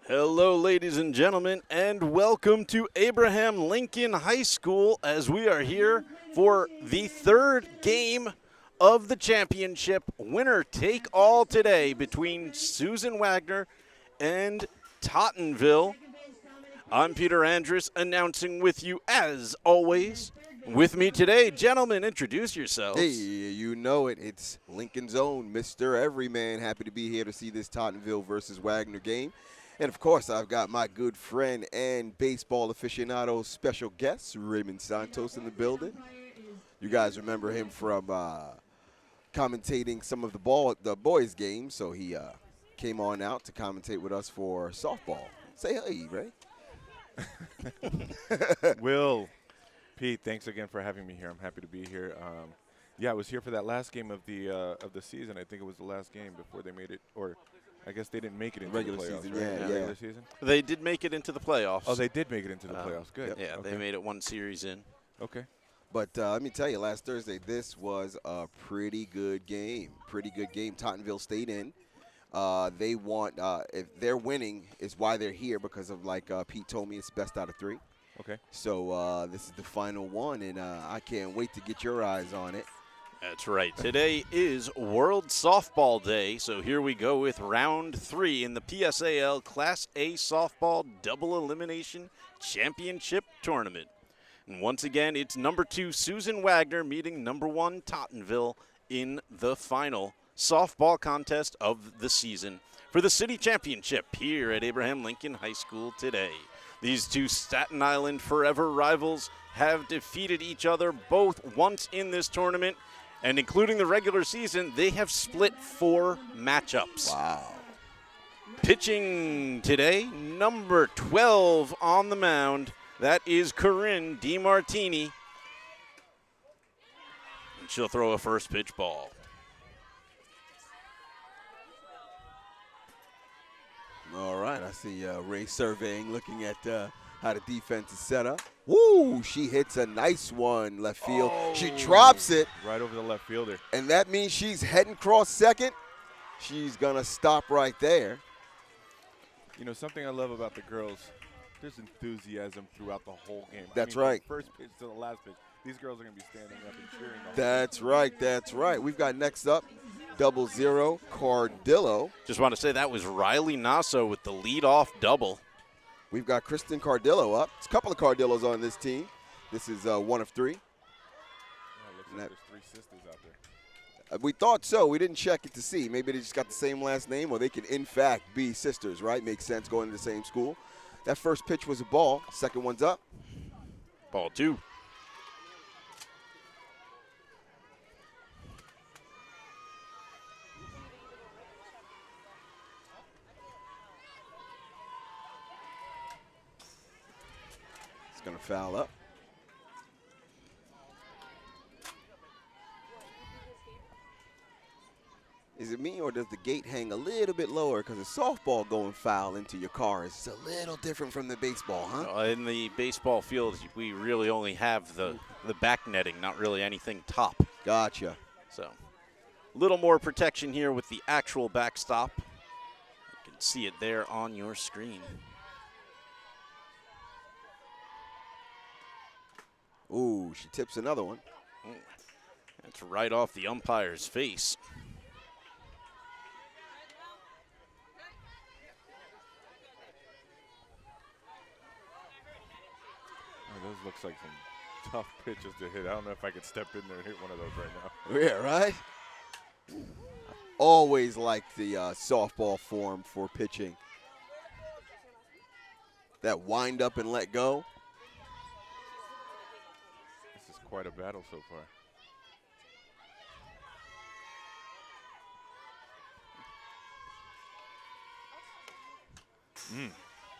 Hello, ladies and gentlemen, and welcome to Abraham Lincoln High School as we are here for the third game of the championship. Winner take all today between Susan Wagner and Tottenville. I'm Peter Andrus announcing with you as always. With me today, gentlemen, introduce yourselves. Hey, you know it. It's Lincoln's own Mr. Everyman. Happy to be here to see this Tottenville versus Wagner game. And, of course, I've got my good friend and baseball aficionado special guest, Raymond Santos, in the building. You guys remember him from commentating some of the boys' games, so he came on out to commentate with us for softball. Say hey, Ray. Will, Pete, thanks again for having me here. I'm happy to be here. I was here for that last game of the season. I think it was the last game before they made it, or I guess they didn't make it into Regular the playoffs, season, right? yeah. Regular season? They did make it into the playoffs. Oh, they did make it into the playoffs. Good. Yeah, Okay. they made it one series in. Okay. But let me tell you, last Thursday, this was a pretty good game. Tottenville stayed in. They want, if they're winning, is why they're here because of, like Pete told me, it's best out of 3. Okay. So this is the final one, and I can't wait to get your eyes on it. That's right. Today is World Softball Day, so here we go with round 3 in the PSAL Class A Softball Double Elimination Championship Tournament. And once again, it's number 2 Susan Wagner meeting number 1 Tottenville in the final softball contest of the season for the city championship here at Abraham Lincoln High School today. These two Staten Island forever rivals have defeated each other both once in this tournament, and including the regular season, they have split 4 matchups. Wow. Pitching today, number 12 on the mound. That is Corinne DiMartini. And she'll throw a first pitch ball. All right, I see Ray surveying, looking at how the defense is set up. Woo, she hits a nice one left field. She drops it. Right over the left fielder. And that means she's heading cross second. She's going to stop right there. You know, something I love about the girls, there's enthusiasm throughout the whole game. That's From right. First pitch to the last pitch. These girls are going to be standing up and cheering the whole That's right, that's right. We've got next up 00 Cardillo. Just want to say that was Riley Nasso with the leadoff double. We've got Kristen Cardillo up. There's a couple of Cardillos on this team. This is one of 3. Yeah, it looks like there's 3 sisters out there. We thought so. We didn't check it to see. Maybe they just got the same last name, or they could, in fact, be sisters, right? Makes sense going to the same school. That first pitch was a ball. Second one's up. Ball 2. It's going to foul up. Is it me, or does the gate hang a little bit lower? Because a softball going foul into your car is a little different from the baseball, huh? In the baseball field, we really only have the back netting, not really anything top. Gotcha. So a little more protection here with the actual backstop. You can see it there on your screen. Ooh, she tips another one. That's right off the umpire's face. Oh, those looks like some tough pitches to hit. I don't know if I could step in there and hit one of those right now. Yeah, right? Always liked the softball form for pitching. That wind up and let go. This is quite a battle so far.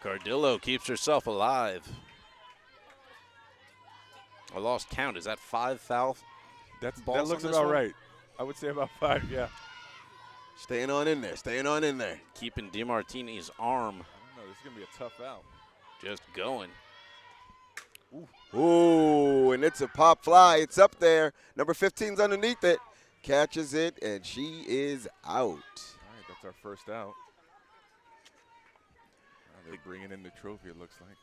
Cardillo keeps herself alive. I lost count. Is that 5 foul That balls looks on this about one? right. I would say about 5, yeah. Staying on in there, staying on in there. Keeping DiMartini's arm I don't know, this is going to be a tough out. just going. Ooh, and it's a pop fly. It's up there. Number 15's underneath it. Catches it, and she is out. All right, that's our first out. They're bringing in the trophy, it looks like.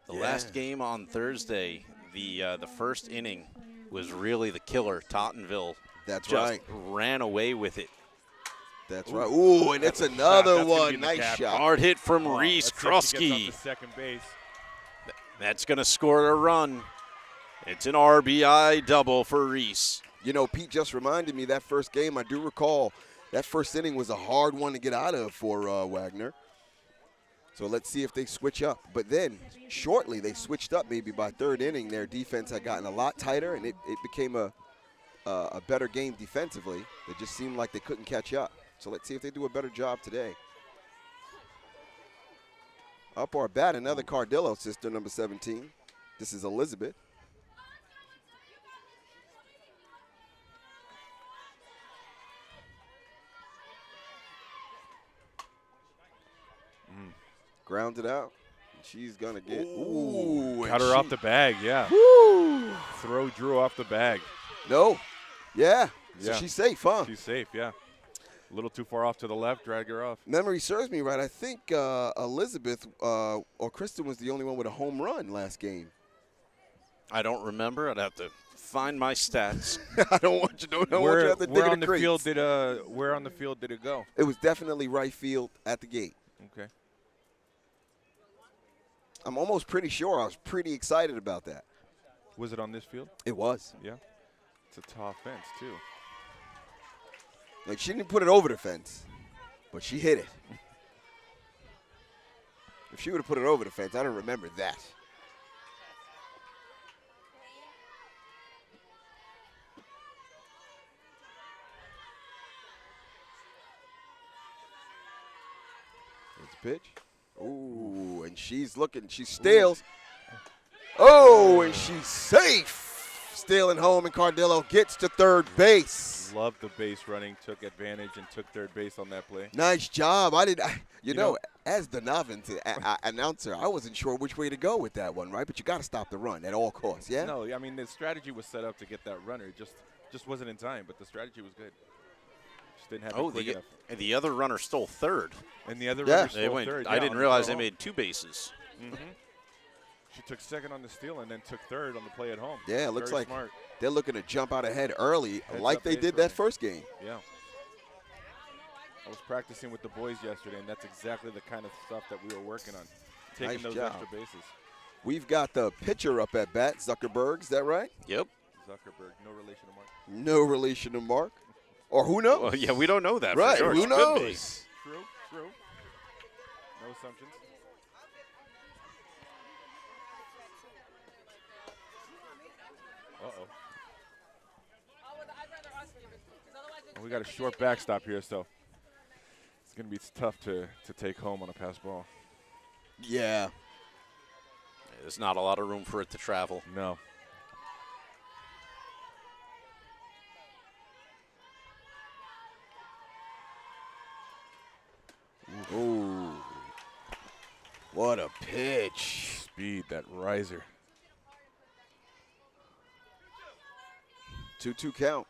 The last game on Thursday, the first inning was really the killer. Tottenville just ran away with it. That's right. Ooh, and it's another one. Nice shot. Hard hit from Reese Krusky. Second base. That's going to score a run. It's an RBI double for Reese. You know, Pete just reminded me that first game, I do recall, that first inning was a hard one to get out of for Wagner. So let's see if they switch up. But then, shortly, they switched up maybe by third inning. Their defense had gotten a lot tighter, and it became a better game defensively. It just seemed like they couldn't catch up. So let's see if they do a better job today. Up our bat, another Cardillo sister, number 17. This is Elizabeth. Grounded out. She's going to get. Ooh. Cut her off the bag, yeah. Woo. Throw Drew off the bag. No. Yeah. So she's safe, huh? She's safe, yeah. A little too far off to the left, drag her off. Memory serves me right. I think Elizabeth or Kristen was the only one with a home run last game. I don't remember. I'd have to find my stats. I don't want you to know. Where on the field did where on the field did it go? It was definitely right field at the gate. Okay. I'm almost pretty sure. I was pretty excited about that. Was it on this field? It was. Yeah. It's a tall fence, too. Like, she didn't put it over the fence, but she hit it. If she would have put it over the fence, I don't remember that. It's a pitch. Ooh, and she's looking. She steals. Oh, and she's safe. Stealing home, and Cardillo gets to third base. Loved the base running, took advantage, and took third base on that play. Nice job. You know, as the novice announcer, I wasn't sure which way to go with that one, right? But you got to stop the run at all costs, yeah? No, I mean, the strategy was set up to get that runner. It just wasn't in time, but the strategy was good. Just didn't have it quick enough. And the other runner stole third. And the other runner stole third. I didn't realize they made two bases. Mm-hmm. She took second on the steal and then took third on the play at home. Yeah, it looks like smart. They're looking to jump out ahead early like they did running. that first game. Yeah. I was practicing with the boys yesterday, and that's exactly the kind of stuff that we were working on, taking those extra bases. We've got the pitcher up at bat, Zuckerberg. Is that right? Yep. Zuckerberg, no relation to Mark. No relation to Mark. Or who knows? Well, yeah, we don't know that right, for sure. Who knows? True. No assumptions. Uh-oh. We got a short backstop here, so it's going to be tough to take home on a pass ball. Yeah. There's not a lot of room for it to travel. No. Ooh. What a pitch. Speed, that riser. 2-2 count.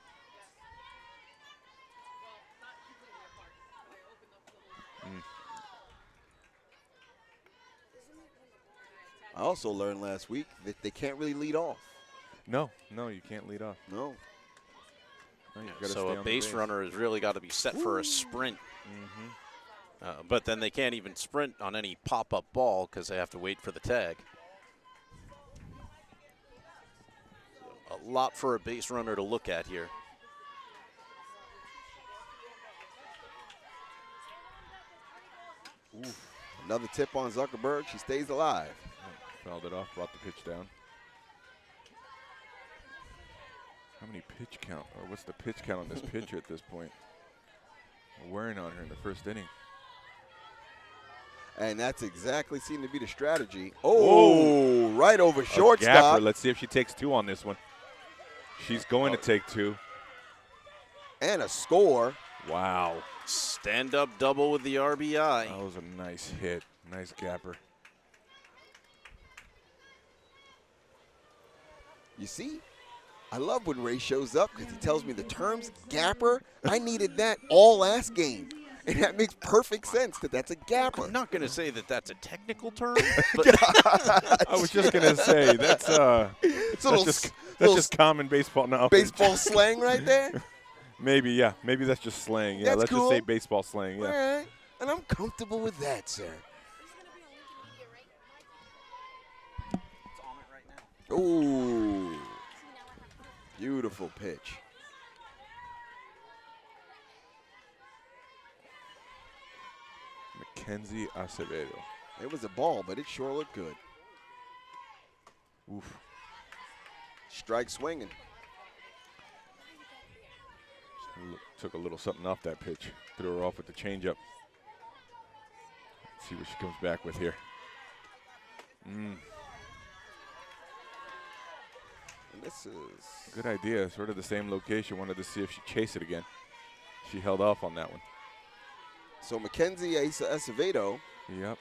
I also learned last week that they can't really lead off. No, you can't lead off. No. So a base runner has really got to be set for a sprint. Mm-hmm. But then they can't even sprint on any pop-up ball because they have to wait for the tag. So a lot for a base runner to look at here. Oof. Another tip on Zuckerberg. She stays alive. Fouled it off, brought the pitch down. How many pitch count, or what's the pitch count on this pitcher at this point? We're wearing on her in the first inning. And that's exactly seemed to be the strategy. Oh, right over shortstop. Let's see if she takes two on this one. She's going to take two. And a score. Wow. Stand-up double with the RBI. That was a nice hit. Nice gapper. You see, I love when Ray shows up because he tells me the terms gapper. I needed that all last game. And that makes perfect sense that that's a gapper. I'm not going to say that that's a technical term, but I was just gonna say that's just common baseball knowledge. Baseball slang right there. Maybe, yeah. Maybe that's just slang. Yeah, That's let's cool. just say baseball slang. Yeah. All right. And I'm comfortable with that, sir. Ooh. Beautiful pitch. Mackenzie Acevedo. It was a ball, but it sure looked good. Oof. Strike swinging. Took a little something off that pitch. Threw her off with the changeup. Let's see what she comes back with here. And this is Good idea. Sort of the same location. Wanted to see if she'd chase it again. She held off on that one. so Mackenzie Acevedo. Yep.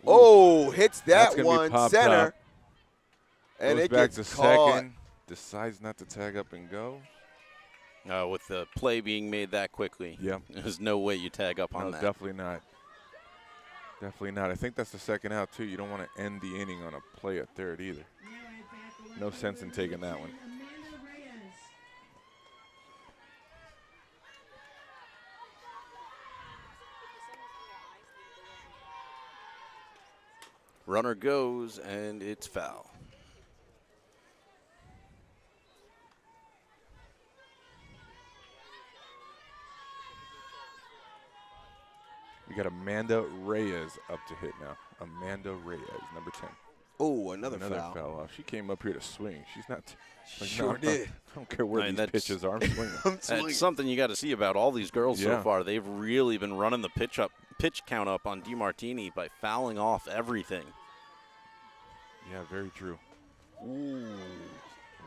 Oh, hits That's that gonna be one popped center. up. And Goes it back gets to caught. second. Decides not to tag up and go. with the play being made that quickly, Yep. there's no way you tag up on No, that. definitely not. Definitely not. I think that's the second out, too. You don't want to end the inning on a play at third either. No sense in taking that one. Runner goes, and it's foul. We got Amanda Reyes up to hit now. Amanda Reyes, number 10. Oh, another foul. foul off. She came up here to swing. She's not. She sure did. I don't care where I mean, these that's- pitches are. I'm swinging. That's something you got to see about all these girls so Yeah. far. They've really been running the pitch count up on DiMartini by fouling off everything. Yeah, very true. Ooh.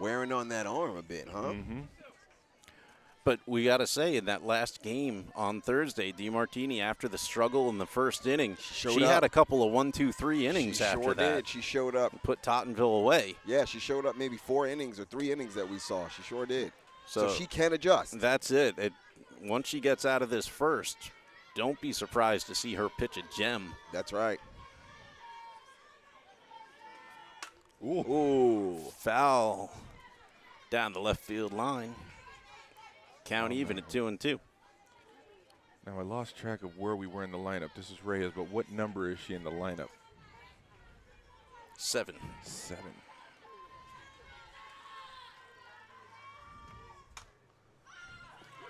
Wearing on that arm a bit, huh? Mm-hmm. But we got to say, in that last game on Thursday, DiMartini, after the struggle in the first inning, showed she up. had a couple of 1, 2, 3 innings She after sure that. did. She showed up. Put Tottenville away. Yeah, she showed up maybe 4 innings or 3 innings that we saw. She sure did. So So she can adjust. That's it. Once she gets out of this first, don't be surprised to see her pitch a gem. That's right. Ooh, foul down the left field line. Count even at 2-2. Now, I lost track of where we were in the lineup. This is Reyes, but what number is she in the lineup? 7. 7.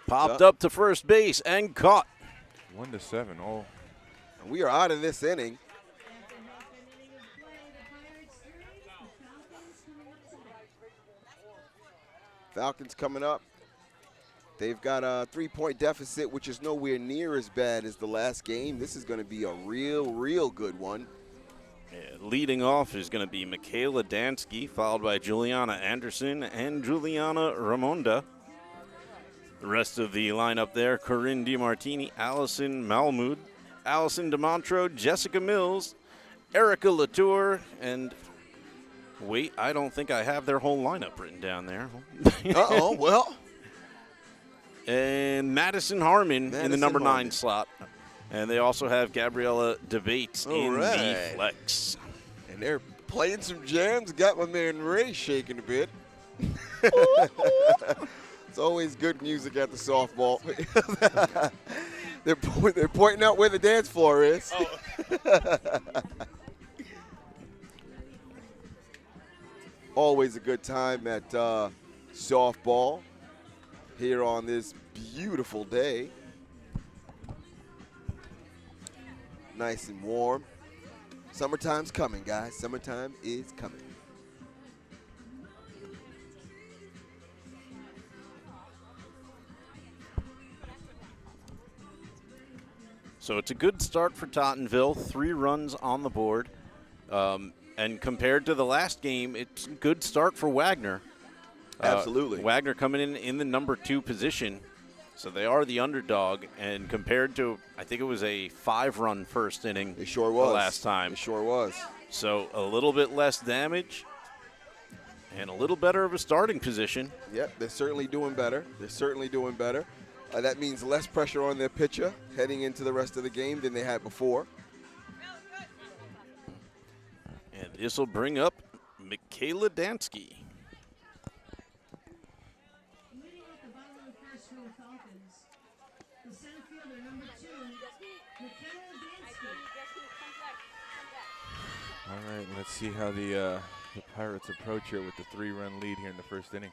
Popped up to first base and caught. 1-7. Oh, We are out of this inning. Falcons coming up. They've got a 3-point deficit, which is nowhere near as bad as the last game. This is going to be a real good one. Yeah, leading off is going to be Michaela Dansky, followed by Juliana Anderson and Juliana Ramonda. The rest of the lineup there, Corinne DiMartini, Allison Malmood, Allison DeMontro, Jessica Mills, Erica Latour, and wait, I don't think I have their whole lineup written down there. Uh-oh, well. And Madison Harmon in the Madison number 9 Harmon. slot. And they also have Gabriella DeBates All in right. the flex. And they're playing some jams. Got my man Ray shaking a bit. It's always good music at the softball. they're pointing out where the dance floor is. Always a good time at softball here on this beautiful day. Nice and warm. Summertime's coming, guys. Summertime is coming. So it's a good start for Tottenville. 3 runs on the board. And compared to the last game, it's a good start for Wagner. Absolutely. Wagner coming in the number 2 position. So they are the underdog. And compared to, I think it was a 5-run first inning It sure was. the last time. It sure was. So a little bit less damage and a little better of a starting position. Yep, they're certainly doing better. They're certainly doing better. That means less pressure on their pitcher heading into the rest of the game than they had before. And this will bring up Michaela Dansky. Leading off the bottom of the first for the Falcons, the center fielder, number 2, Michaela Dansky. All right, let's see how the Pirates approach here with the 3-run lead here in the first inning.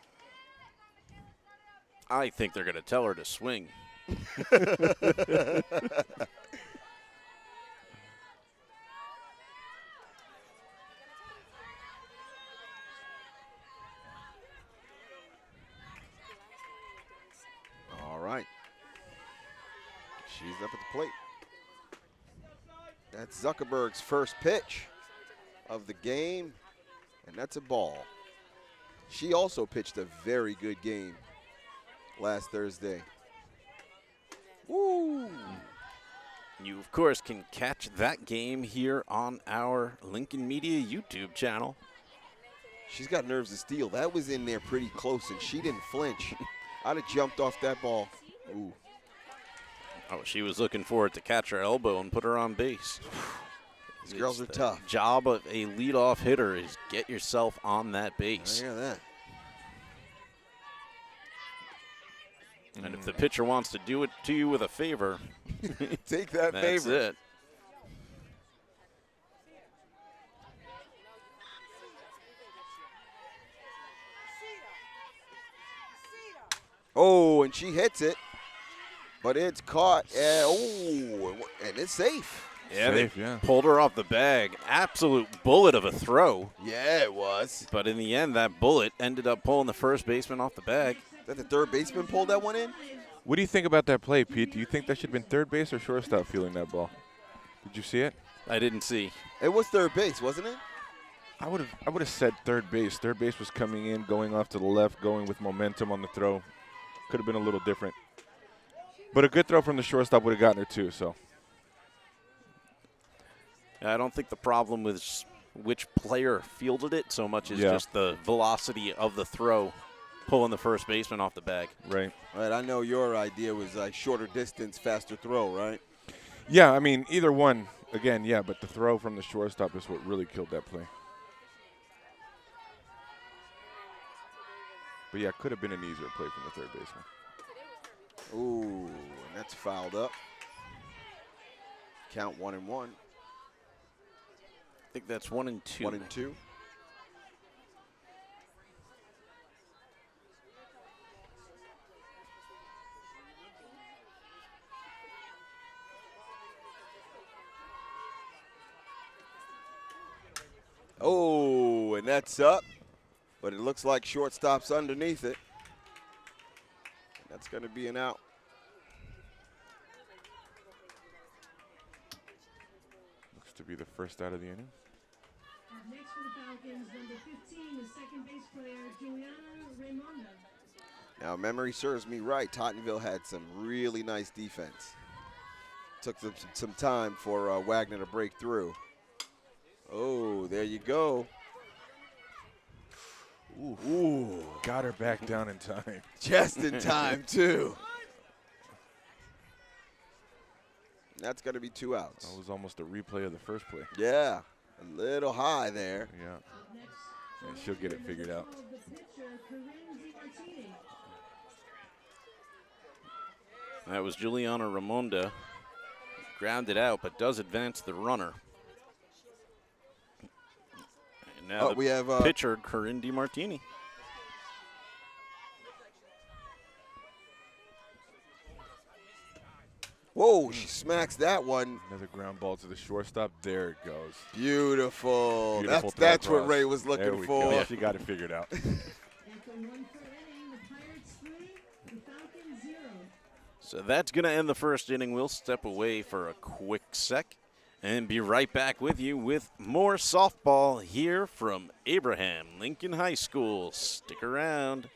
I think they're going to tell her to swing. All right. She's up at the plate. That's Zuckerberg's first pitch of the game, and that's a ball. She also pitched a very good game last Thursday. Woo! You, of course, can catch that game here on our Lincoln Media YouTube channel. She's got nerves of steel. That was in there pretty close, and she didn't flinch. I'd have jumped off that ball. Ooh. Oh, she was looking for it to catch her elbow and put her on base. These girls are The tough. job of a leadoff hitter is get yourself on that I base. hear that. And if the pitcher wants to do it to you with a favor, Take that that's favor. it. Oh, and she hits it, but it's caught. And it's safe. Yeah, Safe, they yeah. pulled her off the bag. Absolute bullet of a throw. Yeah, it was. But in the end, that bullet ended up pulling the first baseman off the bag. That the third baseman pulled that one in? What do you think about that play, Pete? Do you think that should have been third base or shortstop fielding that ball? Did you see it? I didn't see. It was third base, wasn't it? I would have said third base. Third base was coming in, going off to the left, going with momentum on the throw. Could have been a little different. But a good throw from the shortstop would have gotten her too, so. I don't think the problem was which player fielded it so much as Yeah. just the velocity of the throw pulling the first baseman off the bag. Right. All right, I know your idea was like shorter distance, faster throw, right? Yeah, I mean, either one, again, yeah, but the throw from the shortstop is what really killed that play. But yeah, it could have been an easier play from the third baseman. Ooh, and that's fouled up. Count 1-1. I think that's 1-2. 1-2. Oh, and that's up, but it looks like shortstop's underneath it. That's going to be an out. Looks to be the first out of the inning. Up next for the Falcons, number 15, the second base player, Juliana Raimonda. Now, memory serves me right. Tottenville had some really nice defense. Took them some time for Wagner to break through. Oh, there you go. Ooh. Got her back down in time. Just in time, too. That's going to be 2 outs. That was almost a replay of the first play. Yeah, a little high there. Yeah. Up next, And she'll get it figured out. the pitcher, Corinne DiMartini. That was Juliana Ramonda. Grounded out, but does advance the runner. And now the We have pitcher, Corinne DiMartini. whoa, she smacks that one. Another ground ball to the shortstop. There it goes. Beautiful. Beautiful throw That's what across. Ray was There looking we for. go. She got it figured out. After 1 per inning, the Pirates 3, the Falcons 0. So that's going to end the first inning. We'll step away for a quick sec and be right back with you with more softball here from Abraham Lincoln High School. Stick around.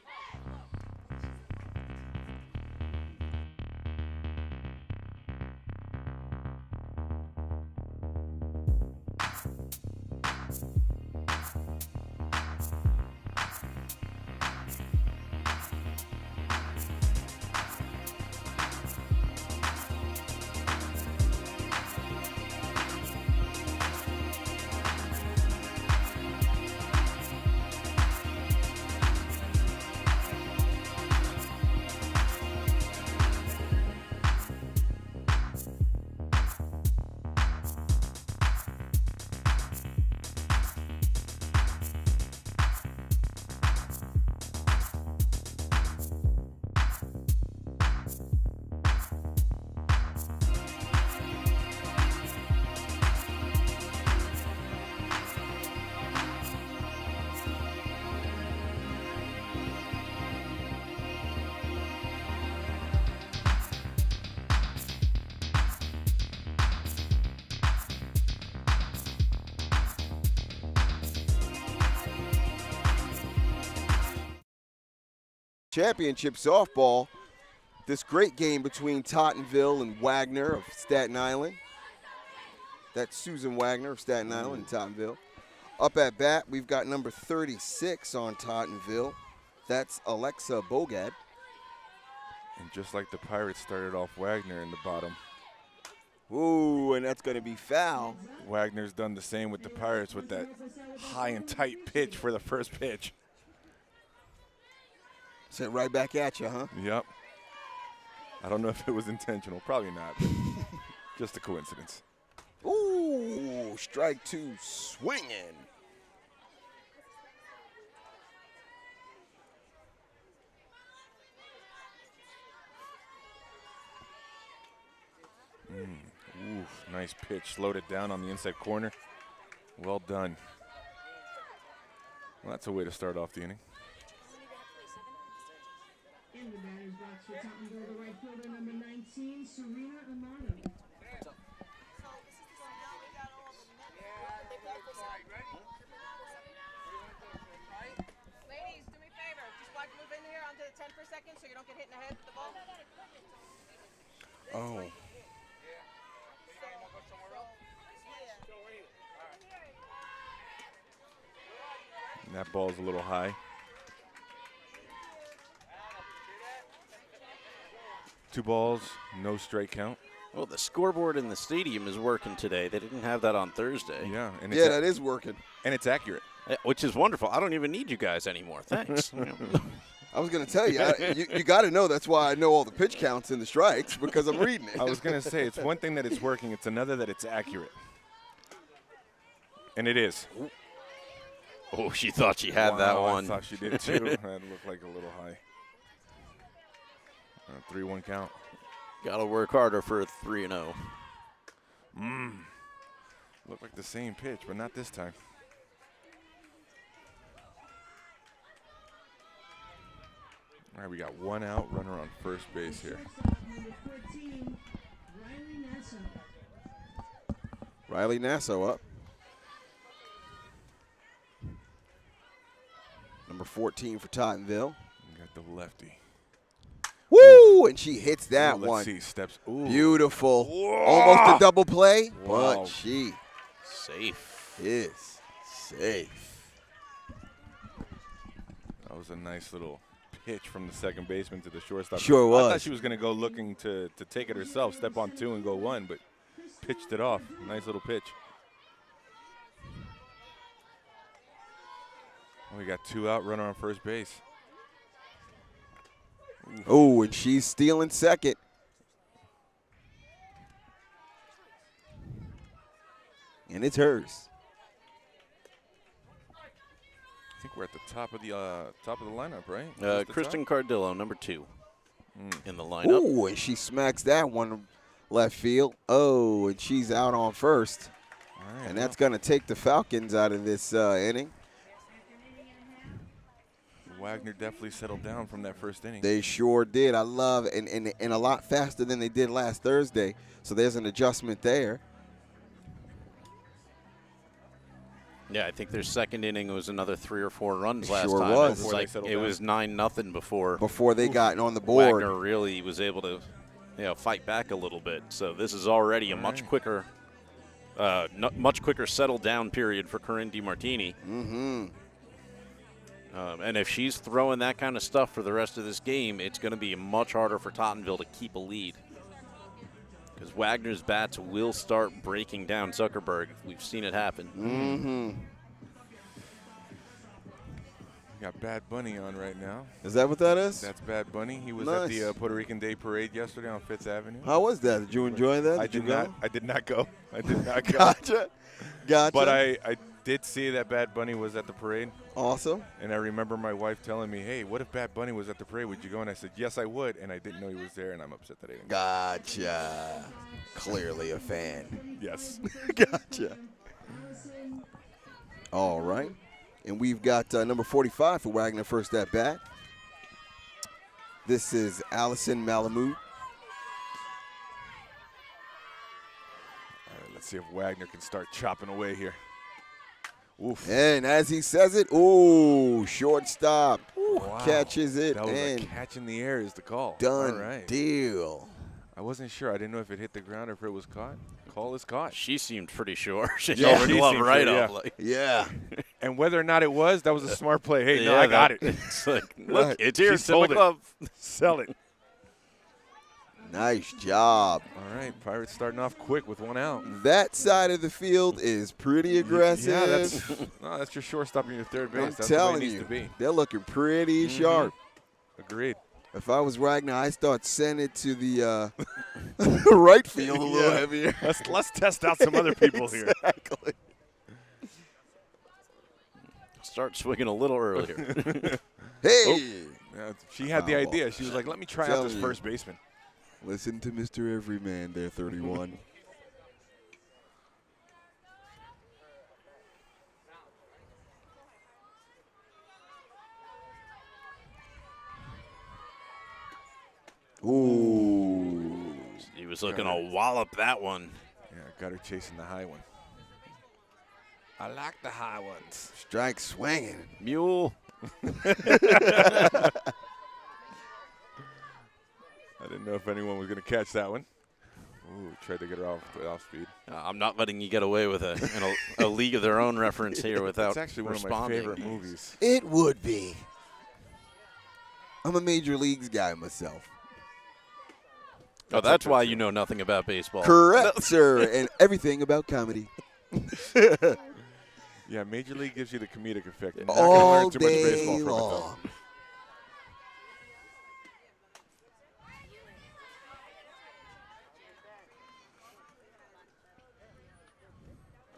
championship softball. This great game between Tottenville and Wagner of Staten Island. That's Susan Wagner of Staten Island and Tottenville. Up at bat, we've got number 36 on Tottenville. That's Alexa Bogad. And just like the Pirates started off Wagner in the bottom, Ooh, and that's going to be foul. Wagner's done the same with the Pirates with that high and tight pitch for the first pitch. Sent right back at you, huh? Yep. I don't know if it was intentional. Probably not. But just a coincidence. Ooh, strike two, swinging. Ooh, nice pitch. Slowed it down on the inside corner. Well done. Well, that's a way to start off the inning. In the batter's box for Tottenville, the right fielder, number 19, Serena Amato. Ladies, do me a favor. Just watch move in here onto the 10 for a second so you don't get hit in the head with the ball. Oh. And that ball's a little high. 2 balls, no strike count. Well, the scoreboard in the stadium is working today. They didn't have that on Thursday. Yeah, and Yeah, that is working. and it's accurate. Which is wonderful. I don't even need you guys anymore. Thanks. I was going to tell you, you got to know that's why I know all the pitch counts and the strikes, because I'm reading it. I was going to say, it's one thing that it's working, it's another that it's accurate. And it is. Oh, she thought she had that Wow, one. I thought she did too. That looked like a little high. 3-1 count. Got to work harder for a 3-0. Looked like the same pitch, but not this time. All right, we got 1 out, runner on first base here. Number 14, Riley Nassau. Riley Nassau up. Number 14 for Tottenville. We got the lefty. Woo! And she hits that Let's one. see, steps. Ooh. Beautiful. Almost a double play, Wow. but she Safe. is safe. That was a nice little pitch from the second baseman to the shortstop. Sure I was. thought she was going to go looking to take it herself, step on 2 and go 1, but pitched it off. Nice little pitch. We got 2 out, runner on first base. Oh, and she's stealing second. And it's hers. I think we're at the top of the lineup, right? Just the Kristen top? Cardillo, number 2 in the lineup. Ooh, and she smacks that one left field. Oh, and she's out on first. All right, And that's going to take the Falcons out of this inning. Wagner definitely settled down from that first inning. They sure did. I love and a lot faster than they did last Thursday. So there's an adjustment there. Yeah, I think their second inning was another 3 or 4 runs It last sure time. was. Before they settled It down. was 9-0 before They got on the board. Wagner really was able to, fight back a little bit. So this is already a much quicker, much quicker settle down period for Corinne DiMartini. Mm-hmm. And if she's throwing that kind of stuff for the rest of this game, it's going to be much harder for Tottenville to keep a lead. Because Wagner's bats will start breaking down Zuckerberg. We've seen it happen. Mm-hmm. We got Bad Bunny on right now. Is that what that is? That's Bad Bunny. He was Nice. at the Puerto Rican Day Parade yesterday on 5th Avenue. How was that? Did you enjoy that? I you did go? not. I did not go. I did not go. Gotcha. But I did see that Bad Bunny was at the parade. Awesome. And I remember my wife telling me, hey, what if Bad Bunny was at the parade? Would you go? And I said, yes, I would. And I didn't know he was there, and I'm upset that I didn't go. Gotcha. Clearly a fan. Yes. Gotcha. All right. And we've got number 45 for Wagner first at bat. This is Allison Malamud. All right, let's see if Wagner can start chopping away here. Oof. And as he says it, ooh, shortstop. Wow. catches it, That was and a catch in the air is the call. done All right. deal. I wasn't sure. I didn't know if it hit the ground or if it was caught. Call is caught. She seemed pretty sure. She Yeah, held her she glove seemed right sure, up. yeah. Like, Yeah. And whether or not it was, that was a smart play. Hey, no, yeah, I got it. It's like, look, Right. it's here. She It's in my sold it. glove. Sell it. Nice job. All right, Pirates starting off quick with 1 out. That side of the field is pretty aggressive. Yeah, that's your shortstop in your third base. I'm That's telling the way it you, needs to be. they're looking pretty sharp. Agreed. If I was Wagner, I'd start sending it to the right field a little Yeah. heavier. Let's test out some other people here. Exactly. Start swinging a little earlier. Hey, Yeah, she had the Foul ball. idea. She was like, let me try out Telling this you. first baseman. listen to Mr. Everyman there, 31. Ooh. He was looking to wallop that one. Yeah, got her chasing the high one. I like the high ones. Strike swinging. Mule. I didn't know if anyone was going to catch that one. Ooh, tried to get her off speed. I'm not letting you get away with a league of their own reference here without It's actually one of my responding. favorite movies. It would be. I'm a major leagues guy myself. Oh, that's why you know nothing about baseball. Correct, sir, and everything about comedy. Yeah, Major League gives you the comedic effect. You're not gonna All learn too much day baseball from it, though. long.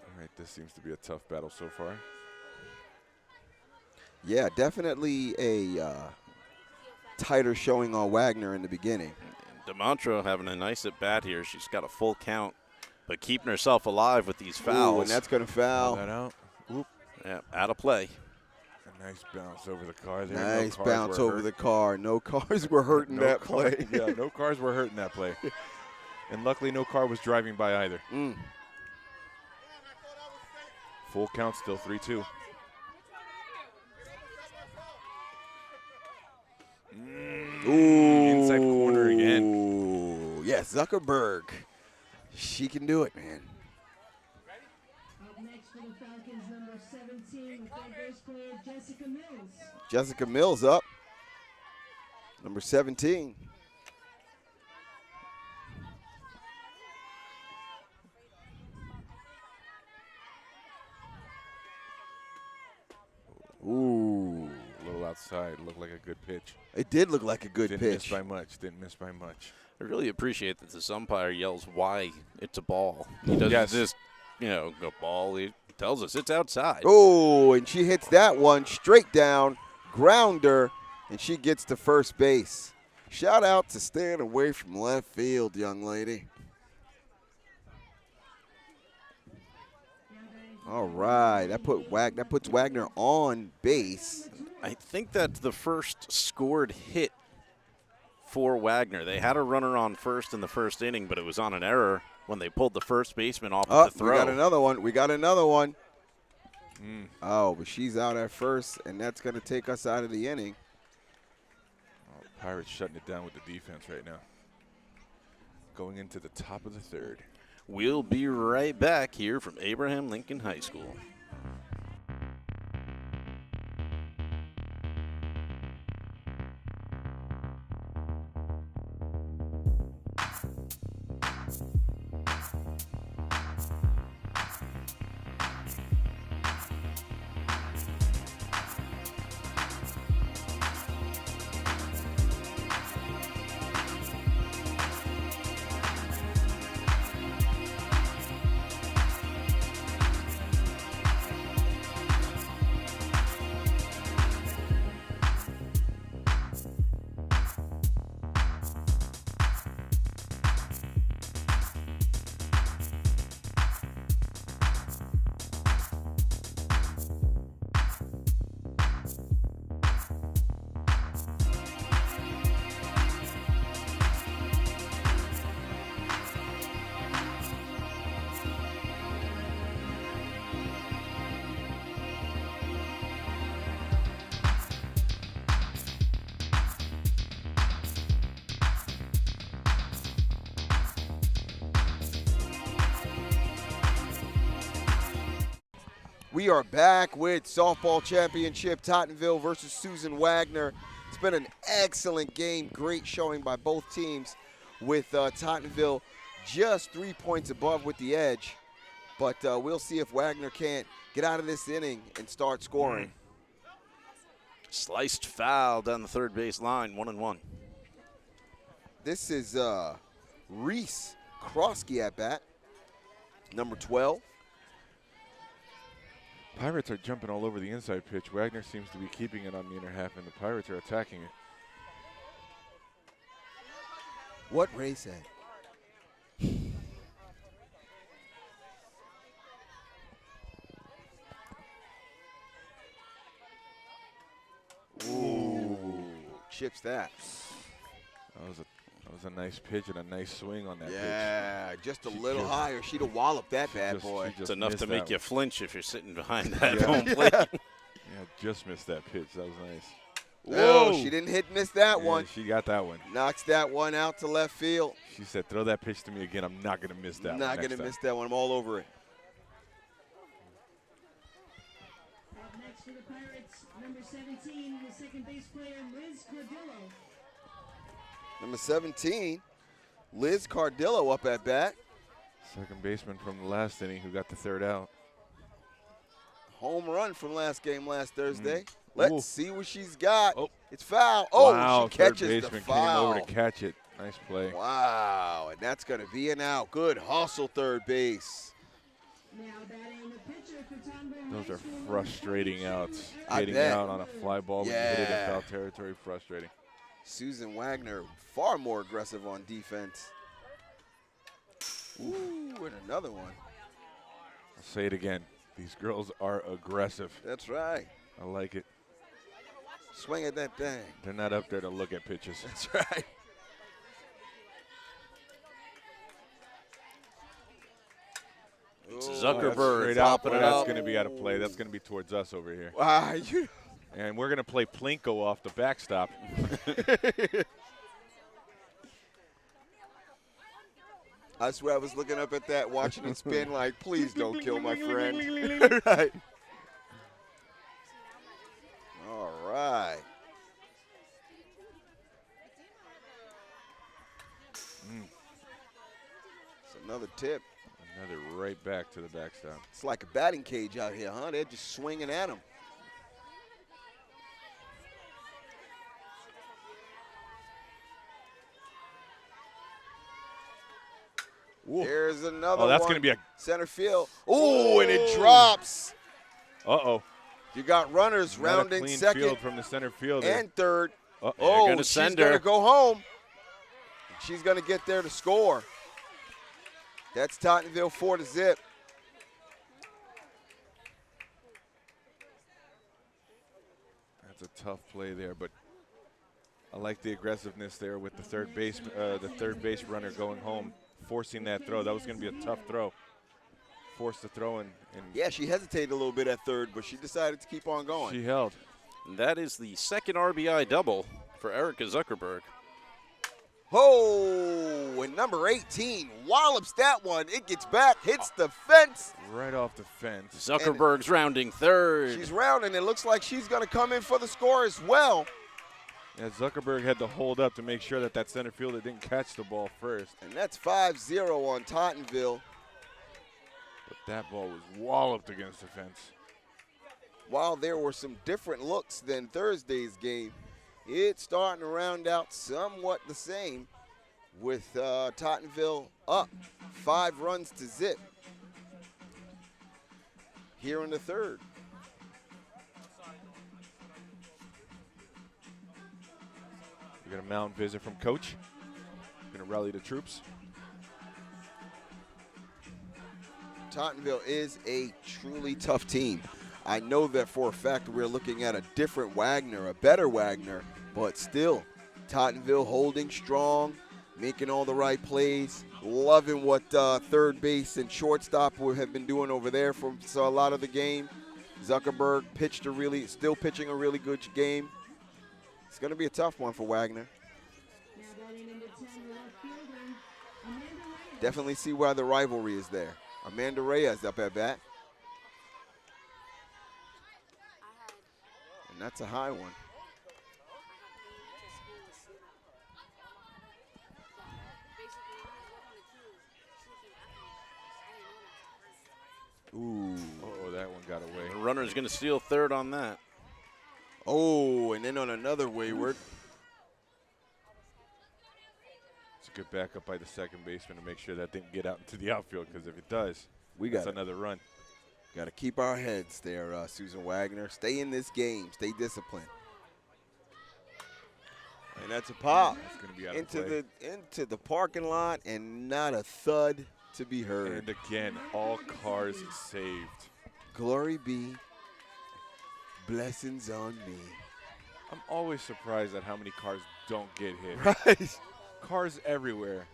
All right, this seems to be a tough battle so far. Yeah, definitely a tighter showing on Wagner in the beginning. DeMontre having a nice at bat here. She's got a full count, but keeping herself alive with these fouls. Ooh, and that's going to Pull foul. that out. Oop. Yeah, out of play. A nice bounce over the car there. Nice No cars bounce were over hurt. the car. No cars were hurt in No that car- play. Yeah, no cars were hurt in that play. And luckily, no car was driving by either. Mm. Full count still, 3-2. Ooh. Inside corner again. Ooh. Yeah, Zuckerberg. She can do it, man. Up next for the Falcons, number 17, third base player Jessica Mills. Jessica Mills up. Number 17. Ooh. A little outside. Looked like a good pitch. It did look like a good Didn't pitch. miss by much. Didn't miss by much. I really appreciate that this umpire yells why it's a ball. He doesn't Yes. just, go ball. He tells us it's outside. Oh, and she hits that one straight down, grounder, and she gets to first base. Shout out to staying away from left field, young lady. All right, that puts Wagner on base. I think that's the first scored hit for Wagner. They had a runner on first in the first inning, but it was on an error when they pulled the first baseman off of the throw. We got another one. Oh, but she's out at first, and that's going to take us out of the inning. Oh, Pirates shutting it down with the defense right now. Going into the top of the third. We'll be right back here from Abraham Lincoln High School. We are back with softball championship, Tottenville versus Susan Wagner. It's been an excellent game, great showing by both teams with Tottenville just 3 points above with the edge. But we'll see if Wagner can't get out of this inning and start scoring. Sliced foul down the third base line, 1-1. This is Reese Krosky at bat, number 12. Pirates are jumping all over the inside pitch. Wagner seems to be keeping it on the inner half, and the Pirates are attacking it. What Ray said. Ooh, chips that. That was a nice pitch and a nice swing on that pitch. Yeah, just a little higher. She'd have walloped that bad boy. It's enough to make you flinch if you're sitting behind that Yeah. home plate. Yeah, just missed that pitch. That was nice. Whoa, she didn't miss that one. She got that one. Knocks that one out to left field. She said, throw that pitch to me again. I'm not going to miss that one. Not going to miss that one. I'm all over it. Up next for the Pirates, number 17, the second base player, Liz Cordillo. Number 17, Liz Cardillo up at bat. Second baseman from the last inning who got the third out. Home run from last game last Thursday. Ooh. Let's see what she's got. Oh. It's foul. Oh, Wow, she third catches the baseman foul. came over to catch it. Nice play. Wow, and that's going to be an out. Good hustle, third base. Now batting the pitcher for Tottenville. Those are High School, frustrating outs. I Getting bet. out on a fly ball when you hit it in Yeah. foul territory, frustrating. Susan Wagner far more aggressive on defense. Ooh, and another one. I'll say it again. These girls are aggressive. That's right. I like it. Swing at that thing. They're not up there to look at pitches. That's right. It's Ooh, Zuckerberg Straight out, popping boy, it that's up. going to be out of play. That's going to be towards us over here. Wow, And we're going to play Plinko off the backstop. I swear I was looking up at that, watching it spin like, please don't kill my friend. Right. All right. It's another tip. Another right back to the backstop. It's like a batting cage out here, huh? They're just swinging at him. Ooh. There's another Oh, that's one. going to be a. Center field. Ooh, and it drops. Uh-oh. You got runners Not a rounding clean second field from the center fielder. and third. Uh-oh. Oh, gonna she's send going her. to go home. She's going to get there to score. That's Tottenville 4-0. That's a tough play there, but I like the aggressiveness there with the third base runner going home, forcing that throw. That was going to be a tough throw. Forced the throw and Yeah, she hesitated a little bit at third, but she decided to keep on going. she held. And that is the second RBI double for Erica Zuckerberg. Oh, and number 18 wallops that one. It gets back, hits the fence. Right off the fence. Zuckerberg's rounding third. She's rounding. It looks like she's going to come in for the score as well. Yeah, Zuckerberg had to hold up to make sure that that center fielder didn't catch the ball first. And that's 5-0 on Tottenville. But that ball was walloped against the fence. While there were some different looks than Thursday's game, it's starting to round out somewhat the same with Tottenville up 5-0 here in the third. We got a mound visit from Coach. Going to rally the troops. Tottenville is a truly tough team. I know that for a fact we're looking at a different Wagner, a better Wagner, but still, Tottenville holding strong, making all the right plays, loving what third base and shortstop have been doing over there for a lot of the game. Zuckerberg still pitching a really good game. It's going to be a tough one for Wagner. Now batting number 10, the left fielder, Amanda Reyes. Definitely see why the rivalry is there. Amanda Reyes up at bat. And that's a high one. Ooh. Oh, that one got away. The runner's going to steal third on that. Oh, and then on another wayward. It's a good backup by the second baseman to make sure that didn't get out into the outfield, because if it does, That's that's another run. Got to keep our heads there, Susan Wagner. Stay in this game. Stay disciplined. And that's a pop That's going to be out of play. into the parking lot, and not a thud to be heard. And again, all cars saved. Glory be, blessings on me. I'm always surprised at how many cars don't get hit. Right. Cars everywhere,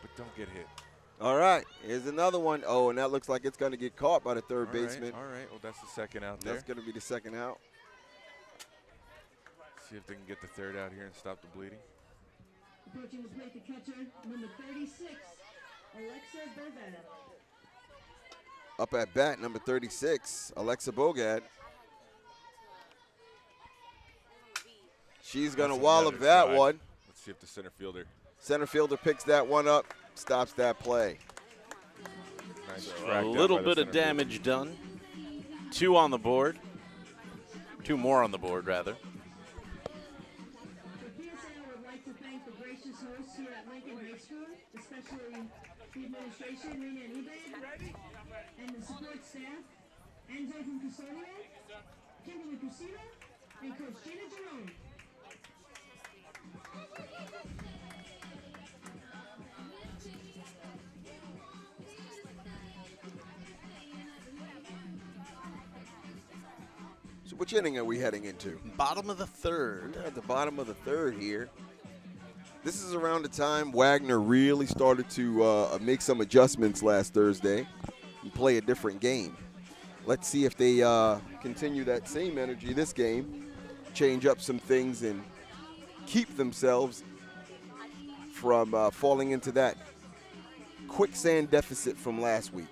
but don't get hit. All right, here's another one. Oh, and that looks like it's going to get caught by the third baseman. All right. Well, that's the second out there. That's going to be the second out. See if they can get the third out here and stop the bleeding. Approaching the plate, the catcher, number 36, Alexa Bogad. Up at bat, number 36, Alexa Bogad. She's going to That's wallop another that drive. one. Let's see if the center fielder. Center fielder picks that one up, stops that play. Nice A track down little by the bit of center fielder. damage done. 2 on the board. 2 more on the board, rather. The PSAL would like to thank the gracious hosts here at Lincoln High School, especially the administration, Rena and Ebay, and the support staff, Enzo from Custodio, Kimberly Cusino, and Coach Gina Jerome. So which inning are we heading into? Bottom of the third. We're at the bottom of the third here. This is around the time Wagner really started to make some adjustments last Thursday and play a different game. Let's see if they continue that same energy this game, change up some things, and keep themselves from falling into that quicksand deficit from last week.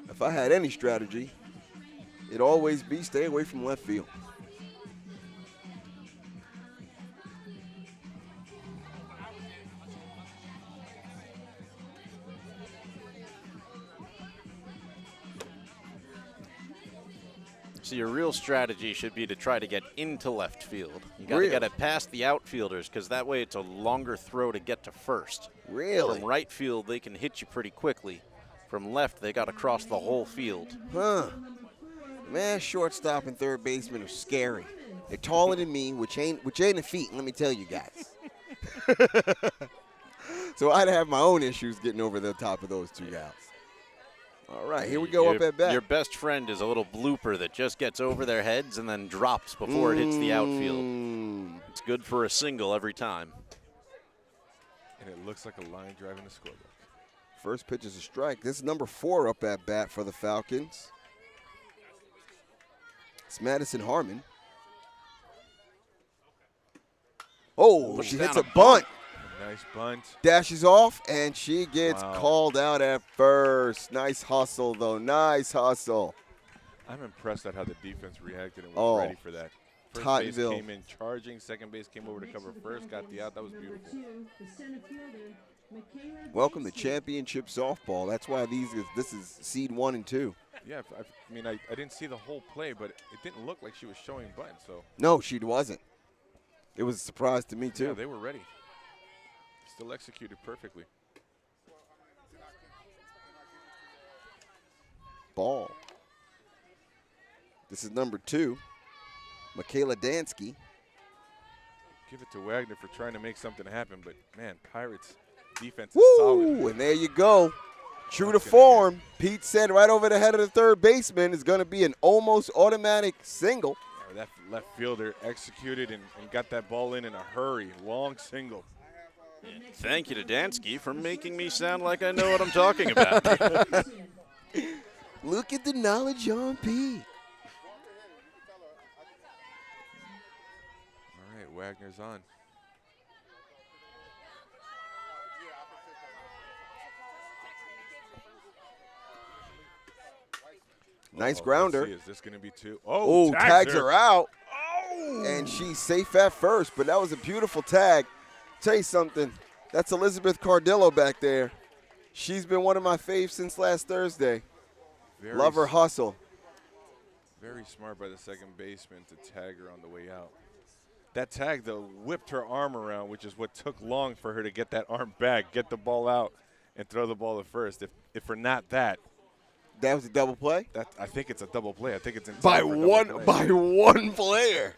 If I had any strategy, it'd always be stay away from left field. So your real strategy should be to try to get into left field. You got to Really? get it past the outfielders, because that way it's a longer throw to get to first. Really? From right field, they can hit you pretty quickly. From left, they got to cross the whole field. Huh. Man, shortstop and third baseman are scary. They're taller than me, which ain't a feat, let me tell you guys. So I'd have my own issues getting over the top of those two guys. All right, here we go up at bat. Your best friend is a little blooper that just gets over their heads and then drops before it hits the outfield. It's good for a single every time. And it looks like a line drive in the scorebook. First pitch is a strike. This is number 4 up at bat for the Falcons. It's Madison Harmon. Oh, Puts she down hits a a bunt. Nice bunt. Dashes off, and she gets Wow. called out at first. Nice hustle, though. Nice hustle. I'm impressed at how the defense reacted and was ready for that. First base Tottenville. came in charging. Second base came over to cover first. Got the out. That was beautiful. The center fielder, Michaela Welcome to Dansky. championship softball. That's why this is seed 1 and 2. Yeah, I mean, I didn't see the whole play, but it didn't look like she was showing buttons. So No, she wasn't. It was a surprise to me, too. yeah, they were ready. Still executed perfectly. Ball. This is number 2, Michaela Dansky. Give it to Wagner for trying to make something happen, but man, Pirates defense is solid. Woo! And there you go. True to That's gonna form. Pete said right over the head of the third baseman is going to be an almost automatic single. Yeah, that left fielder executed and got that ball in a hurry. Long single. Thank you to Dansky for making me sound like I know what I'm talking about. Look at the knowledge on Pete. All right, Wagner's on. Nice Uh-oh, grounder. let's see, is this going to be 2? Oh, tags her out. Oh! And she's safe at first, but that was a beautiful tag. Tell you something, that's Elizabeth Cardillo back there. She's been one of my faves since last Thursday. Love her hustle. Very smart by the second baseman to tag her on the way out. That tag, though, whipped her arm around, which is what took long for her to get that arm back, get the ball out, and throw the ball to first. If for not that. That was a double play? I think it's a double play. I think it's By by one player.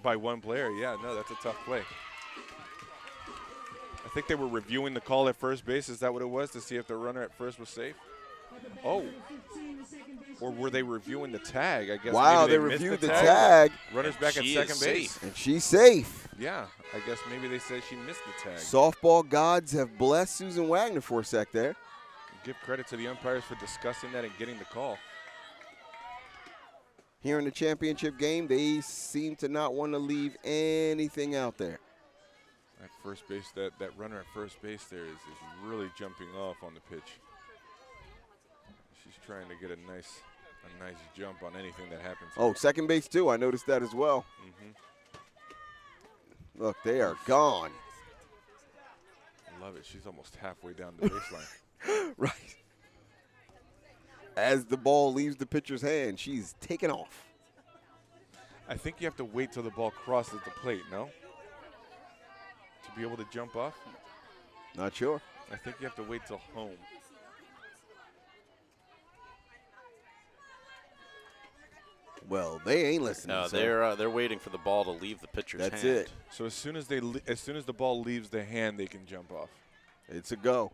By one player, yeah. No, that's a tough play. I think they were reviewing the call at first base. Is that what it was, to see if the runner at first was safe? Oh. Or were they reviewing the tag? I guess. Wow, maybe they missed reviewed the tag. Runner's back at second base. And she's safe. Yeah, I guess maybe they said she missed the tag. Softball gods have blessed Susan Wagner for a sec there. Give credit to the umpires for discussing that and getting the call. Here in the championship game, they seem to not want to leave anything out there. At first base, that runner at first base there is really jumping off on the pitch. She's trying to get a nice jump on anything that happens. Oh, second base too. I noticed that as well. Look, they are gone. I love it. She's almost halfway down the baseline. Right. As the ball leaves the pitcher's hand, she's taken off. I think you have to wait till the ball crosses the plate, no? To be able to jump off? Not sure. I think you have to wait till home. Well, they ain't listening. No, so. they're waiting for the ball to leave the pitcher's hand. That's it. So as soon as the ball leaves the hand, they can jump off. It's a go.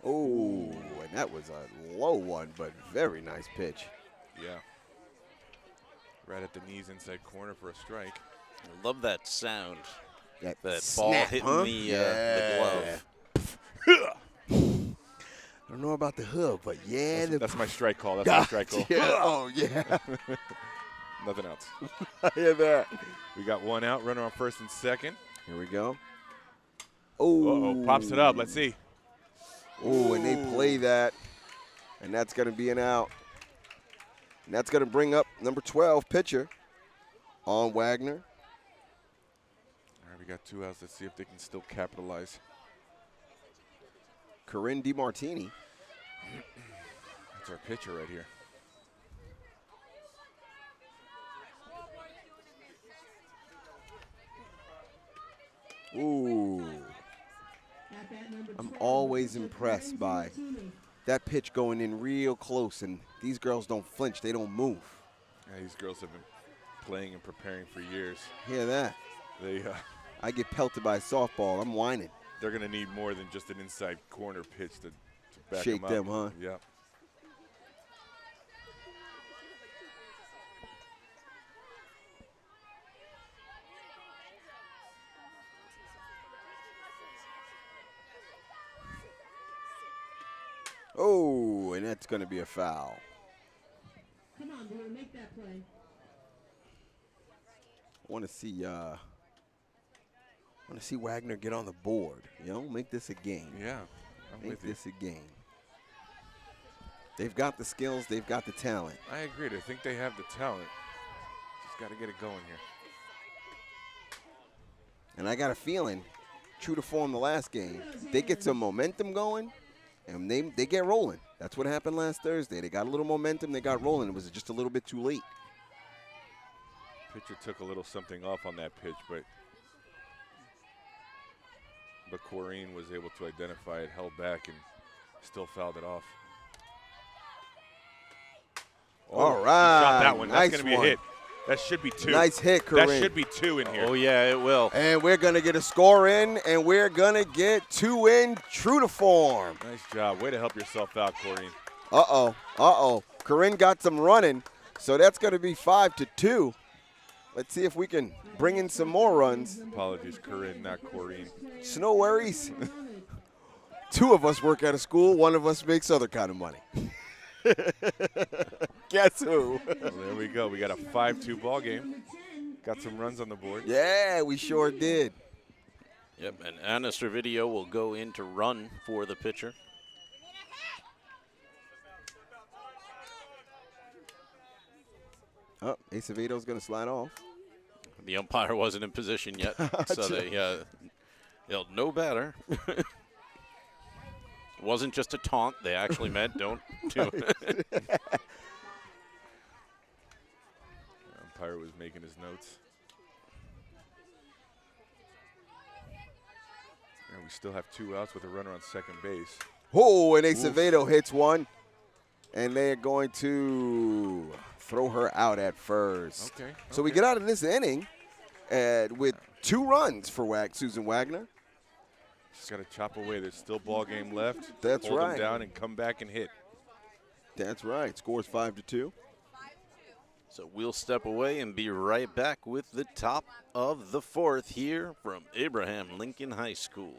Oh, and that was a low one, but very nice pitch. Yeah. Right at the knees, inside corner for a strike. I love that sound. That Ball snap, hitting huh? the glove. I don't know about the hood, but yeah. That's my strike call. That's my strike call. Yeah. Oh, yeah. Nothing else. I hear that. We got one out, runner on first and second. Here we go. Oh. Uh-oh, pops it up. Let's see. Oh, and they play that, and that's going to be an out. And that's going to bring up number 12 pitcher on Wagner. All right, we got 2 outs. Let's see if they can still capitalize. Corinne DiMartini. That's our pitcher right here. Ooh. I'm always impressed by that pitch going in real close, and these girls don't flinch. They don't move. Yeah, these girls have been playing and preparing for years. Hear that? I get pelted by a softball. I'm whining. They're going to need more than just an inside corner pitch to back Shake them up. huh? Yeah. Oh, and that's going to be a foul. Come on, boy, make that play. I want to see Wagner get on the board. You know, make this a game. Yeah, I'm Make with you. this a game. They've got the skills. They've got the talent. I agree. I think they have the talent. Just got to get it going here. And I got a feeling, true to form the last game, they get some momentum going, and they get rolling. That's what happened last Thursday. They got a little momentum. They got rolling. It was just a little bit too late. Pitcher took a little something off on that pitch, but Corrine was able to identify it, held back, and still fouled it off. All right. Shot that one. That's Nice going to be a one. hit. That should be 2. Nice hit, Corinne. That should be 2 in here. Oh, yeah, it will. And we're going to get a score in, and we're going to get 2 in, true to form. Nice job. Way to help yourself out, Corrine. Uh-oh. Uh-oh. Corinne got some running, so that's going to be 5-2. Let's see if we can bring in some more runs. Apologies, Corinne, not Corrine. It's no worries. 2 of us work at a school. 1 of us makes other kind of money. Guess who? Well, there we go. We got a 5-2 ball game. Got some runs on the board. Yeah, we sure did. Yep, and Anna Servideo will go in to run for the pitcher. Oh, Acevedo's going to slide off. The umpire wasn't in position yet, so they'll know better. It wasn't just a taunt. They actually meant don't do it. Umpire was making his notes. And we still have 2 outs with a runner on second base. Oh, and Acevedo hits one. And they're going to throw her out at first. Okay. So we get out of this inning with 2 runs for Susan Wagner. Just got to chop away. There's still ball game left. That's Hold right. them down and come back and hit. That's right. Scores 5-2. So we'll step away and be right back with the top of the 4th here from Abraham Lincoln High School.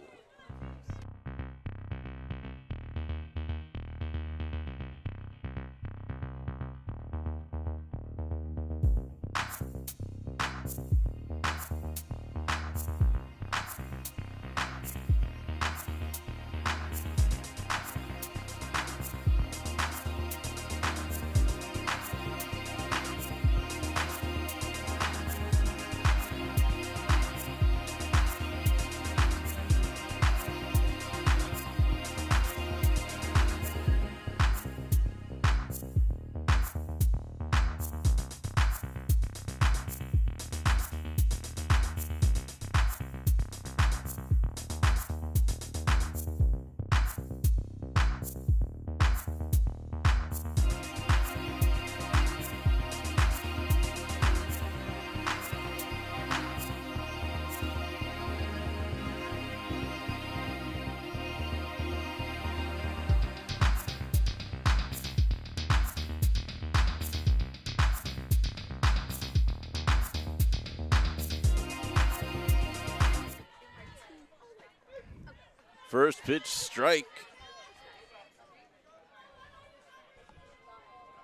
First pitch strike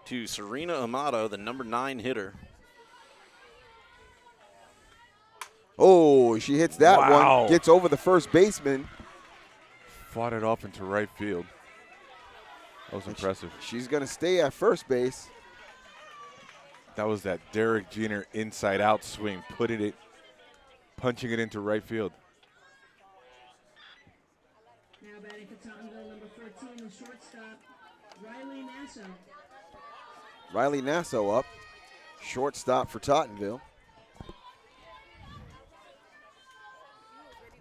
to Serena Amato, the number 9 hitter. Oh, she hits that Wow. one. Gets over the first baseman. Fought it off into right field. That was impressive. She's going to stay at first base. That was that Derek Jeter inside-out swing, punching it into right field. Now batting for Tottenville, number 14, the shortstop, Riley Nassau. Riley Nassau up. Shortstop for Tottenville.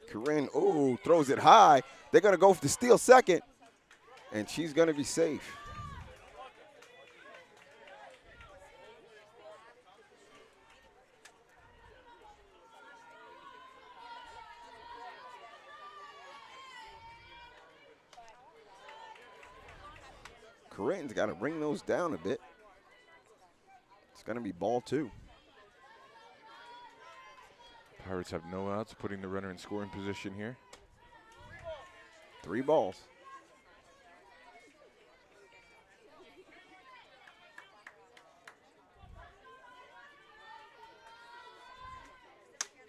Corinne, throws it high. They're going to go for the steal second, and she's going to be safe. Corinne's got to bring those down a bit. It's going to be ball 2. Pirates have no outs, putting the runner in scoring position here. 3 balls.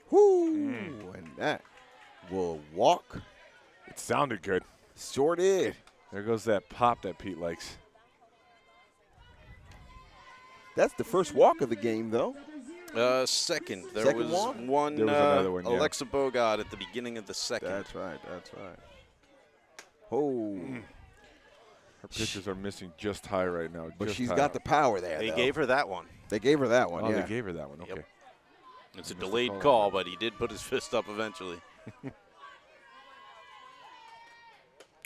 Whoo! And that will walk. It sounded good. Sure did. There goes that pop that Pete likes. That's the first walk of the game, though. Second. There Second was walk? one, There was another one, yeah. Alexa Bogart at the beginning of the second. That's right. That's right. Oh. Her pitches are missing just high right now. But just she's high. got the power there, They though. gave her that one. They gave her that one, Oh, yeah. they gave her that one. Okay. Yep. It's a Missed the delayed call on call, that. but he did put his fist up eventually.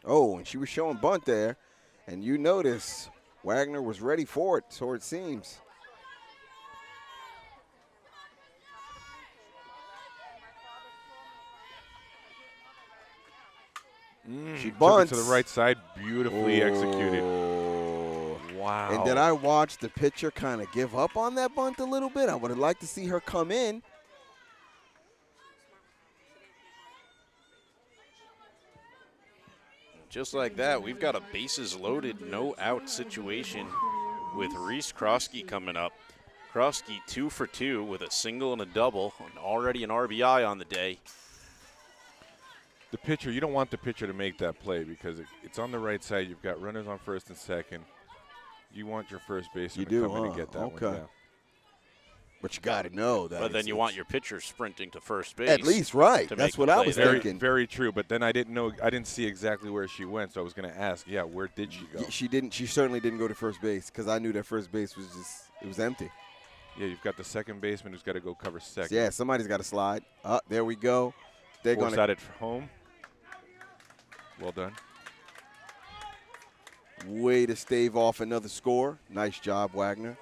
Oh, and she was showing bunt there. And you notice Wagner was ready for it, so it seems. She bunts. Took it to the right side, beautifully executed. Oh. Wow. And did I watch the pitcher kind of give up on that bunt a little bit? I would have liked to see her come in. Just like that, we've got a bases loaded, no out situation with Reese Krosky coming up. Krosky 2 for 2 with a single and a double, and already an RBI on the day. The pitcher, you don't want the pitcher to make that play because it's on the right side. You've got runners on first and second. You want your first baseman to come in and get that one. Yeah. But you got to know that. But then you want your pitcher sprinting to first base. At least, right. That's what I was thinking. Very true. But then I didn't see exactly where she went, so I was going to ask, where did she go? She didn't. She certainly didn't go to first base because I knew that first base was it was empty. Yeah, you've got the second baseman who's got to go cover second. Yeah, somebody's got to slide. There we go. They're going to force it home. Well done. Way to stave off another score. Nice job, Wagner.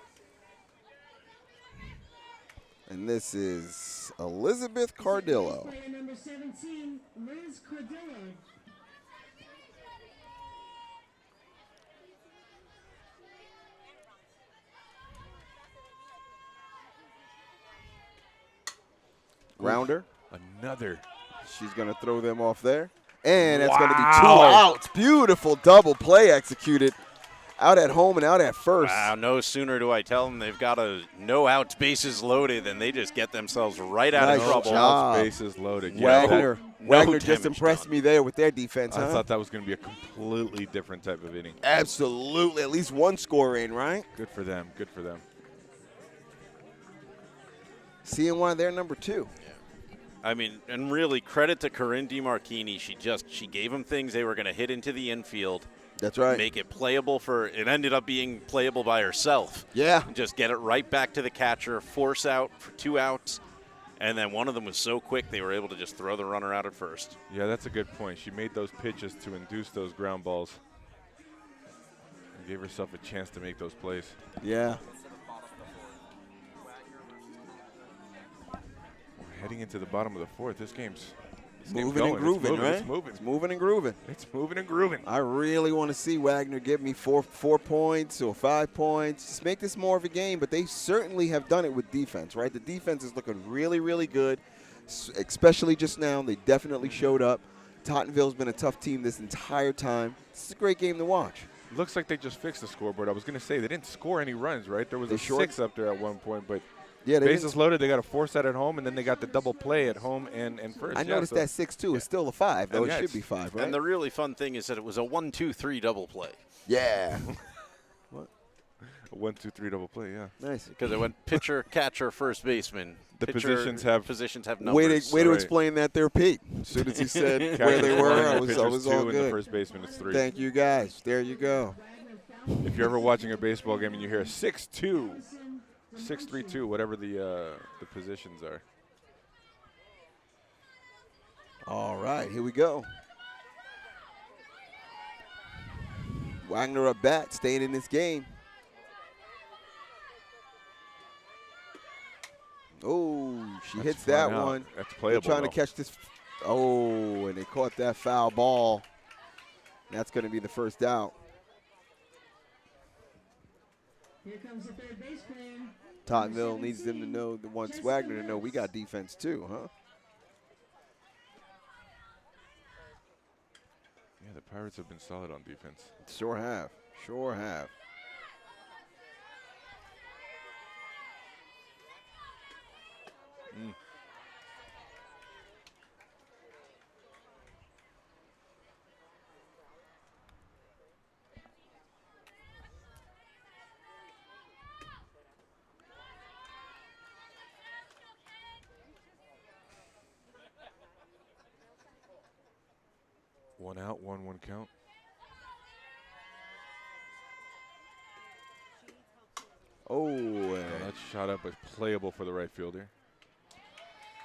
And this is Elizabeth Cardillo. Player number 17, Liz Cardillo. Grounder. Another. She's going to throw them off there. And that's going to be 2 outs. Beautiful double play executed. Out at home and out at first. Wow, no sooner do I tell them they've got a no outs, bases loaded, than they just get themselves right out of trouble. Job. Bases loaded. Wagner, Wagner no just impressed me there with their defense. I thought that was going to be a completely different type of inning. Absolutely. At least one score in, right? Good for them. Good for them. Seeing why they're number 2. I mean, and really credit to Corinne DeMarchini. She gave them things they were going to hit into the infield. That's right. Make it playable it ended up being playable by herself. Yeah. Just get it right back to the catcher, force out for 2 outs, and then one of them was so quick they were able to just throw the runner out at first. Yeah, that's a good point. She made those pitches to induce those ground balls and gave herself a chance to make those plays. Yeah. We're heading into the bottom of the 4th. This game's moving and grooving, right? It's moving. It's moving and grooving. It's moving and grooving. I really want to see Wagner give me 4 points or 5 points. Just make this more of a game, but they certainly have done it with defense, right? The defense is looking really, really good, especially just now. They definitely showed up. Tottenville's been a tough team this entire time. This is a great game to watch. Looks like they just fixed the scoreboard. I was going to say, they didn't score any runs, right? There was a short 6 up there at one point, but yeah, bases loaded. They got to force that at home, and then they got the double play at home and first. I noticed that 6-2 is still a 5, though. And it should be 5, right? And the really fun thing is that it was a 1-2-3 double play. Yeah. A 1-2-3 double play, yeah. Nice. Because it went pitcher, catcher, first baseman. The pitcher, positions have numbers. Way to explain that there, Pete. As soon as he said where they were, I was all good. And the first baseman is 3. Thank you, guys. There you go. If you're ever watching a baseball game and you hear a 6-2, 6-3-2, whatever the positions are. All right, here we go. Wagner up bat, staying in this game. Oh, she hits that one. That's playable. They're trying to catch this. Oh, and they caught that foul ball. That's going to be the first out. Here comes the third base player. Tottenville needs them to know, wants Wagner to know we got defense too, huh? Yeah, the Pirates have been solid on defense. Sure have. Sure have. One out, 1-1 count. Oh, that shot up was playable for the right fielder.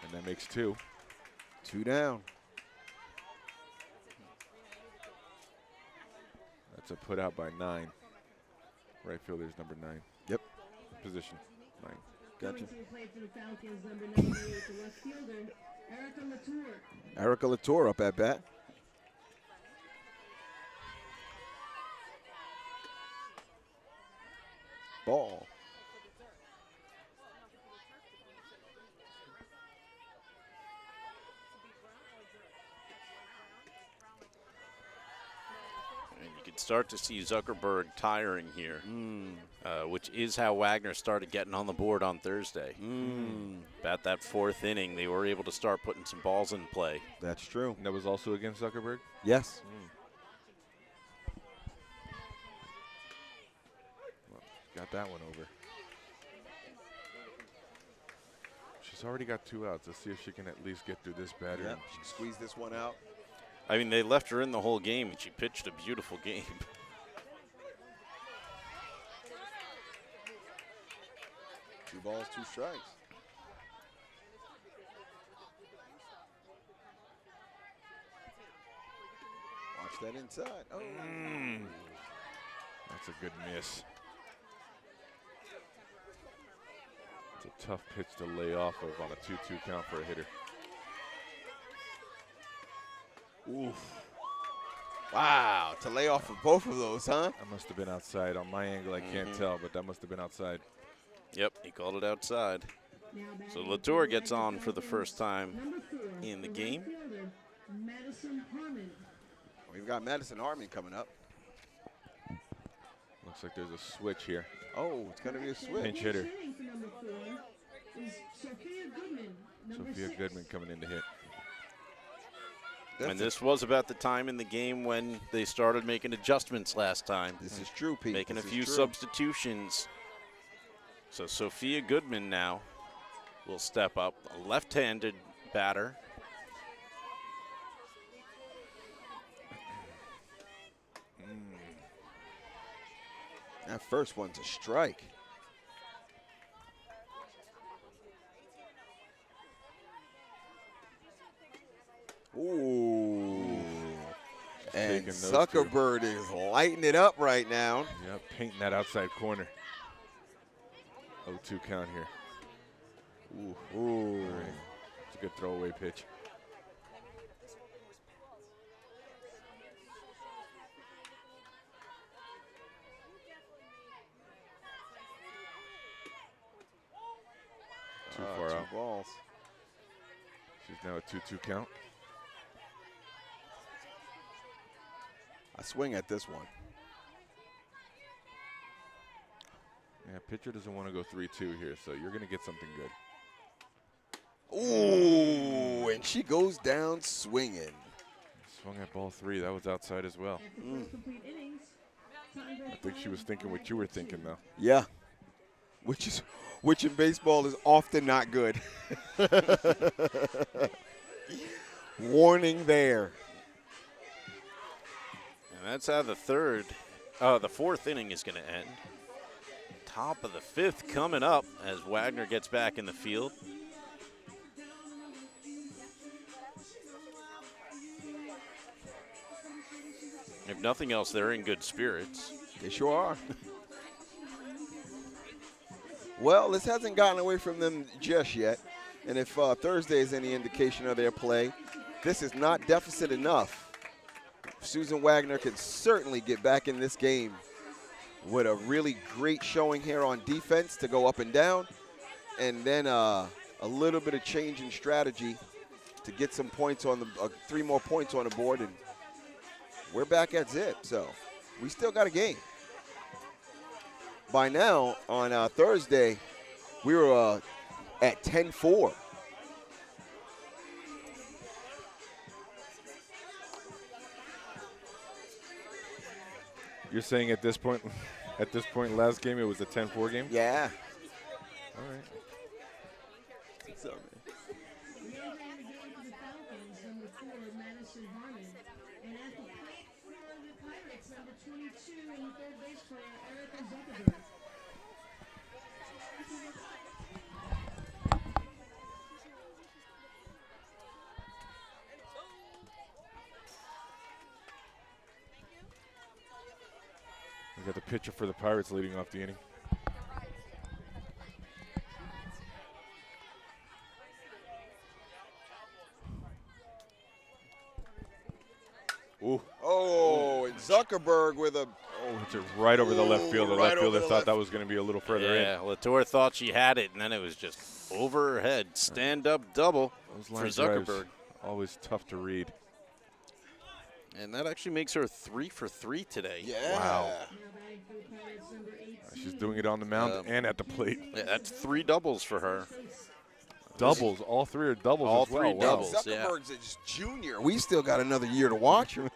And that makes 2. 2 down. That's a put out by 9. Right fielder's number 9. Yep. Position 9. Gotcha. Coming to the plate for the Falcons, number 98, the left fielder, Erica Latour. Erica Latour up at bat. Ball. start to see Zuckerberg tiring here, which is how Wagner started getting on the board on Thursday. About that 4th inning, they were able to start putting some balls in play. That's true. And that was also against Zuckerberg? Yes. Well, got that one over. She's already got 2 outs. Let's see if she can at least get through this batter. Yep. She squeezed this one out. I mean, they left her in the whole game, and she pitched a beautiful game. 2 balls, 2 strikes. Watch that inside. Oh. That's a good miss. It's a tough pitch to lay off of on a 2-2 count for a hitter. Oof. Wow, to lay off of both of those, huh? That must have been outside. On my angle, I can't tell, but that must have been outside. Yep, he called it outside. So Latour gets on for the first time in the game. We've got Madison Harmon coming up. Looks like there's a switch here. Oh, it's going to be a switch. Pinch hitter. Sophia Goodman coming in to hit. And this was about the time in the game when they started making adjustments last time. This is true, Pete. Making a This is few true. substitutions. So Sophia Goodman now will step up, a left-handed batter. That first one's a strike. Ooh. And taking those Zuckerberg is lighting it up right now. Yep, painting that outside corner. 0-2 count here. Ooh. All right. It's a good throwaway pitch. Too far 2 out. balls. She's now at 2-2 count. I swing at this one. Yeah, pitcher doesn't want to go 3-2 here, so you're going to get something good. Ooh, and she goes down swinging. Swung at ball 3. That was outside as well. I think she was thinking what you were thinking, though. Yeah, which in baseball is often not good. Warning there. And that's how the 4th inning is going to end. Top of the 5th coming up as Wagner gets back in the field. If nothing else, they're in good spirits. They sure are. Well, this hasn't gotten away from them just yet. And if Thursday is any indication of their play, this is not deficit enough. Susan Wagner can certainly get back in this game with a really great showing here on defense to go up and down, and then a little bit of change in strategy to get some points on the 3 more points on the board, and we're back at zip. So we still got a game. By now on Thursday, we were at 10-4. You're saying at this point last game, it was a 10-4 game? Yeah. All right. So, man. We got the pitcher for the Pirates leading off the inning. Ooh. Oh, and Zuckerberg with a Hits it right over the left field. The Right left fielder over the thought left. that was going to be a little further in. Yeah, Latour thought she had it, and then it was just over her head. Stand-up double Those for line drives, Zuckerberg. always tough to read. And that actually makes her 3 for 3 today. Yeah. Wow. Now batting for the Pirates, number 18. She's doing it on the mound and at the plate. Yeah, that's 3 doubles for her. Doubles. All 3 are doubles All as well. 3 Wow. doubles. Yeah. Zuckerberg's a junior. We still got another year to watch her.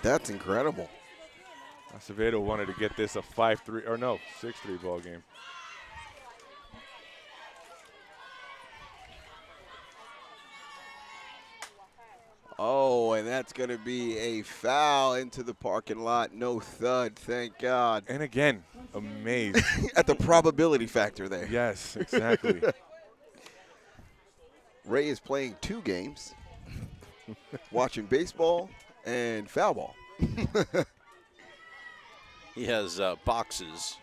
That's incredible. Acevedo wanted to get this a 5-3, or no, 6-3 ball game. Oh, and that's going to be a foul into the parking lot. No thud, thank God. And again, amazed. At the probability factor there. Yes, exactly. Ray is playing 2 games, watching baseball and foul ball. He has boxes.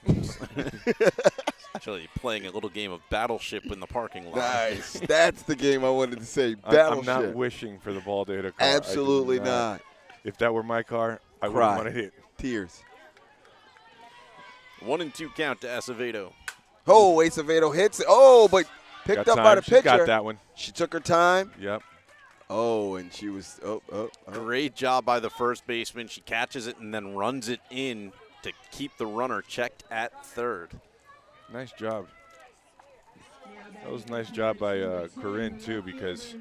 Actually playing a little game of Battleship in the parking lot. Nice. That's the game I wanted to say. I'm Battleship. not wishing for the ball to hit a car. I do Absolutely not. If that were my car, I Cry. wouldn't want to hit. Tears. 1-2 count to Acevedo. Oh, Acevedo hits it. Oh, but picked Got up time. by the She's pitcher. got that one. She took her time. Yep. Oh, and she was Great job by the first baseman. She catches it and then runs it in to keep the runner checked at third. Nice job. That was a nice job by Corinne, too, because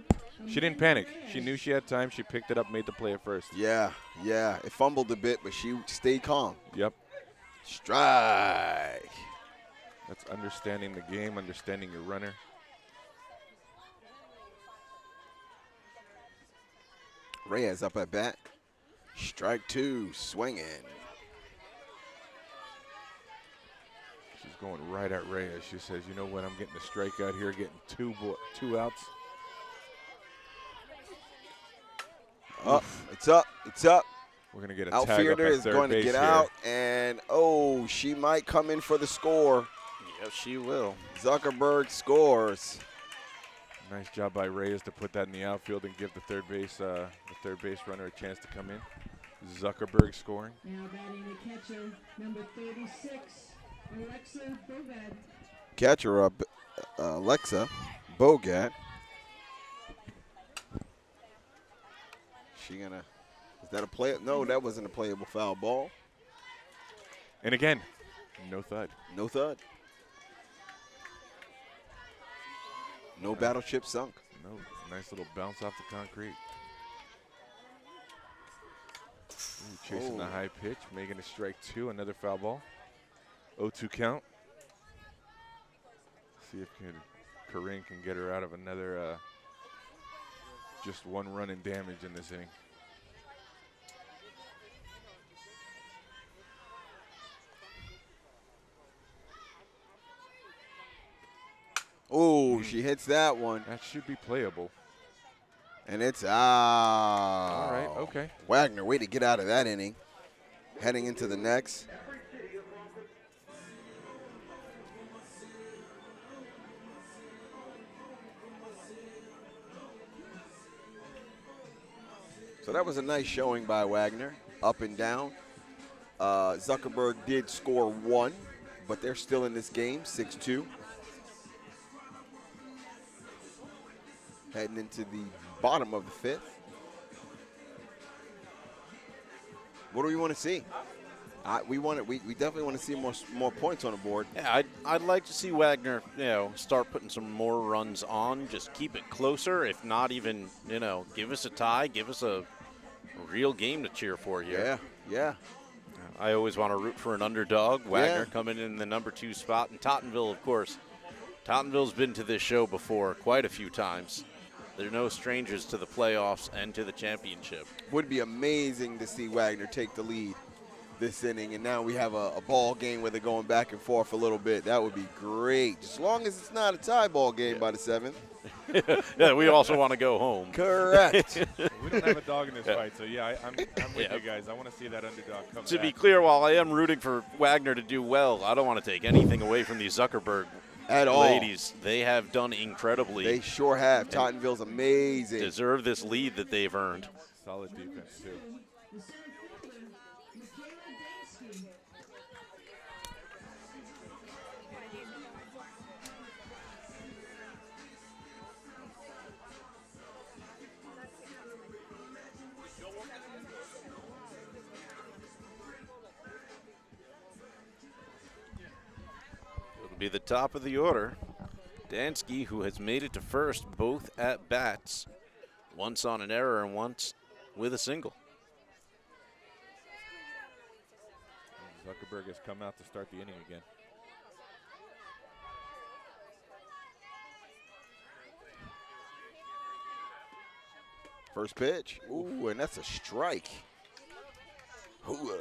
she didn't panic. She knew she had time. She picked it up, made the play at first. Yeah. It fumbled a bit, but she stayed calm. Yep. Strike. That's understanding the game, understanding your runner. Reyes up at bat. Strike 2, swinging. She's going right at Reyes. She says, you know what, I'm getting a strikeout here, getting two outs. Up. It's up. We're going to get a tag up Outfielder at is third going to base get here. out, and oh, she might come in for the score. Yes, she will. Zuckerberg scores. Nice job by Reyes to put that in the outfield and give the third base runner a chance to come in. Zuckerberg scoring. Now batting the catcher, number 36, Alexa Bogad. Catcher up, Alexa Bogat. She gonna? Is that a play? No, that wasn't a playable foul ball. And again, no thud. No thud. No battleship sunk. No, nice little bounce off the concrete. Ooh, chasing the high pitch, making a strike 2, another foul ball. 0-2 count. See if Corinne can get her out of another just 1 run in damage in this inning. Oh, she hits that one. That should be playable. And it's out. All right, okay. Wagner, way to get out of that inning. Heading into the next. So that was a nice showing by Wagner, up and down. Zuckerberg did score 1, but they're still in this game, 6-2. Heading into the bottom of the 5th. What do we want to see? We definitely want to see more points on the board. Yeah, I'd like to see Wagner, start putting some more runs on. Just keep it closer, if not even, give us a tie, give us a real game to cheer for here. Yeah. I always want to root for an underdog. Wagner coming in the number 2 spot, and Tottenville, of course. Tottenville's been to this show before quite a few times. They're no strangers to the playoffs and to the championship. Would be amazing to see Wagner take the lead this inning, and now we have a ball game where they're going back and forth a little bit. That would be great, as long as it's not a tie ball game by the 7th. Yeah, we also want to go home. Correct. We don't have a dog in this fight, so I'm with you guys. I want to see that underdog come To back. be clear, while I am rooting for Wagner to do well, I don't want to take anything away from these Zuckerberg At all. ladies. They have done incredibly. They sure have. Tottenville's amazing. Deserve this lead that they've earned. Solid defense, too. The center fielder, Michaela Dansky. Be the top of the order. Dansky, who has made it to first both at bats, once on an error and once with a single. Zuckerberg has come out to start the inning again. First pitch. Ooh, and that's a strike. Ooh.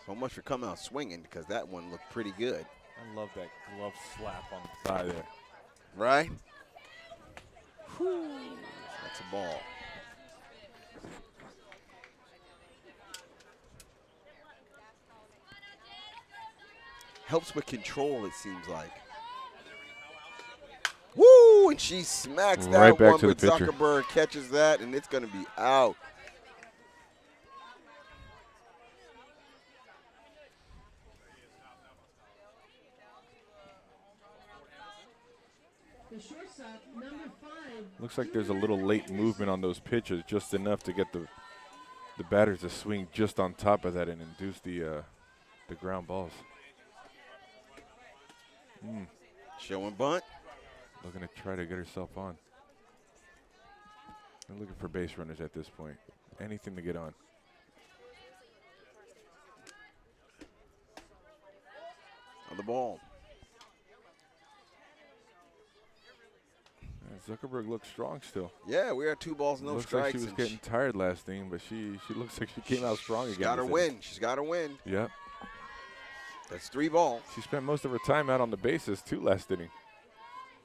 So much for coming out swinging because that one looked pretty good. I love that glove slap on the thigh there. Right? Whew. That's a ball. Helps with control, it seems like. Woo! And she smacks that Right back one, to the but pitcher. Zuckerberg catches that, and it's going to be out. The shortstop, number 5. Looks like there's a little late movement on those pitches, just enough to get the batters to swing just on top of that and induce the ground balls. Showing bunt. Looking to try to get herself on. They're looking for base runners at this point. Anything to get on. On the ball. Zuckerberg looks strong still. Yeah, we are 2 balls, no looks strikes. like she was getting tired last inning, but she looks like she came out strong again. She's got her this win. inning. She's got her win. Yep. That's 3 balls. She spent most of her time out on the bases too last inning.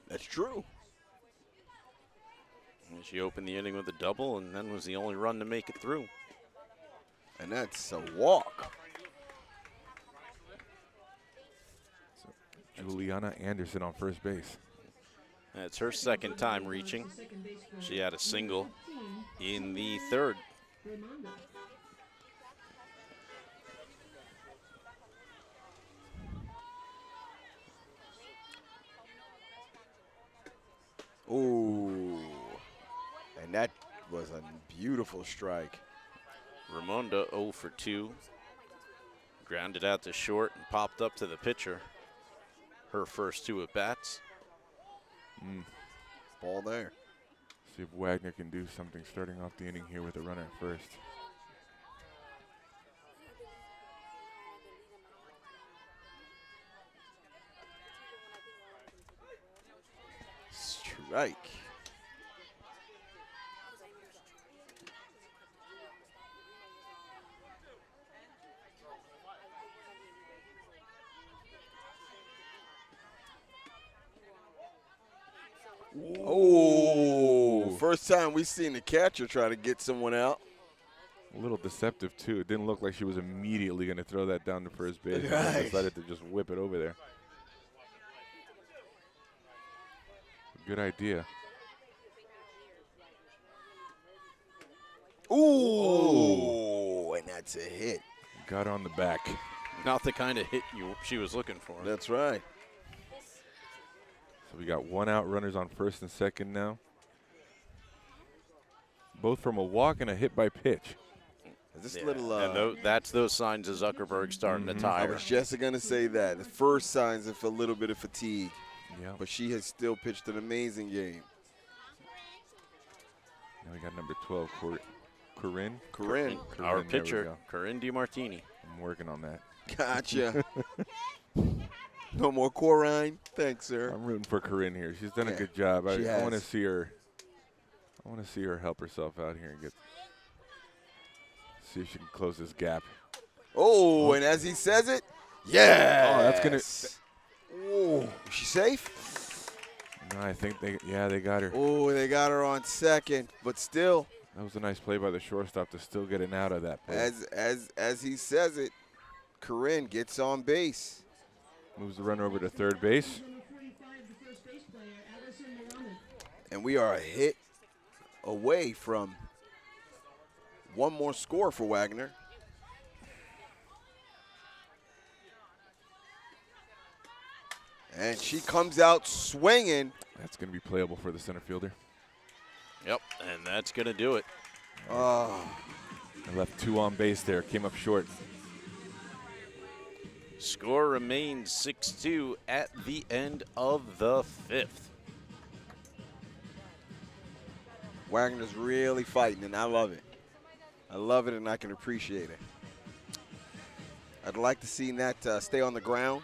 That's true. And she opened the inning with a double and then was the only run to make it through. And that's a walk. Juliana Anderson on first base. It's her second time reaching. She had a single in the third. Ooh. And that was a beautiful strike. Ramonda 0 for 2. Grounded out to short and popped up to the pitcher. Her first 2 at bats. Ball there. See if Wagner can do something starting off the inning here with a runner at first. Strike. Oh, first time we've seen the catcher try to get someone out. A little deceptive too. It didn't look like she was immediately going to throw that down to first base. Right. She decided to just whip it over there. Good idea. Ooh, and that's a hit. Got on the back. Not the kind of hit she was looking for. That's right. So we got 1 out, runners on first and second now. Both from a walk and a hit by pitch. This Yeah, little. and that's those signs of Zuckerberg starting to I tire. was just going to say that. The first signs of a little bit of fatigue. Yeah. But she has still pitched an amazing game. Now we got number 12, Corinne. Corinne. Our Corinne, there we pitcher, go. Corinne DiMartini. I'm working on that. Gotcha. No more Corine. Thanks, sir. I'm rooting for Corinne here. She's done a Yeah, good job. I she want to has. see her. I want to see her help herself out here and see if she can close this gap. Oh, and as he says it, yeah. Oh, that's Oh, is she safe? No, I think they got her. Oh, they got her on second, but still, That was a nice play by the shortstop to still get an out of that play. as he says it, Corinne gets on base. Moves the runner over to third base. Number 45, the first base player, Allison Mohammed. And we are a hit away from one more score for Wagner. And she comes out swinging. That's going to be playable for the center fielder. Yep, and that's going to do it. Oh, I left 2 on base there. Came up short. Score remains 6-2 at the end of the 5th. Wagner's really fighting, and I love it. I love it, and I can appreciate it. I'd like to see Nat stay on the ground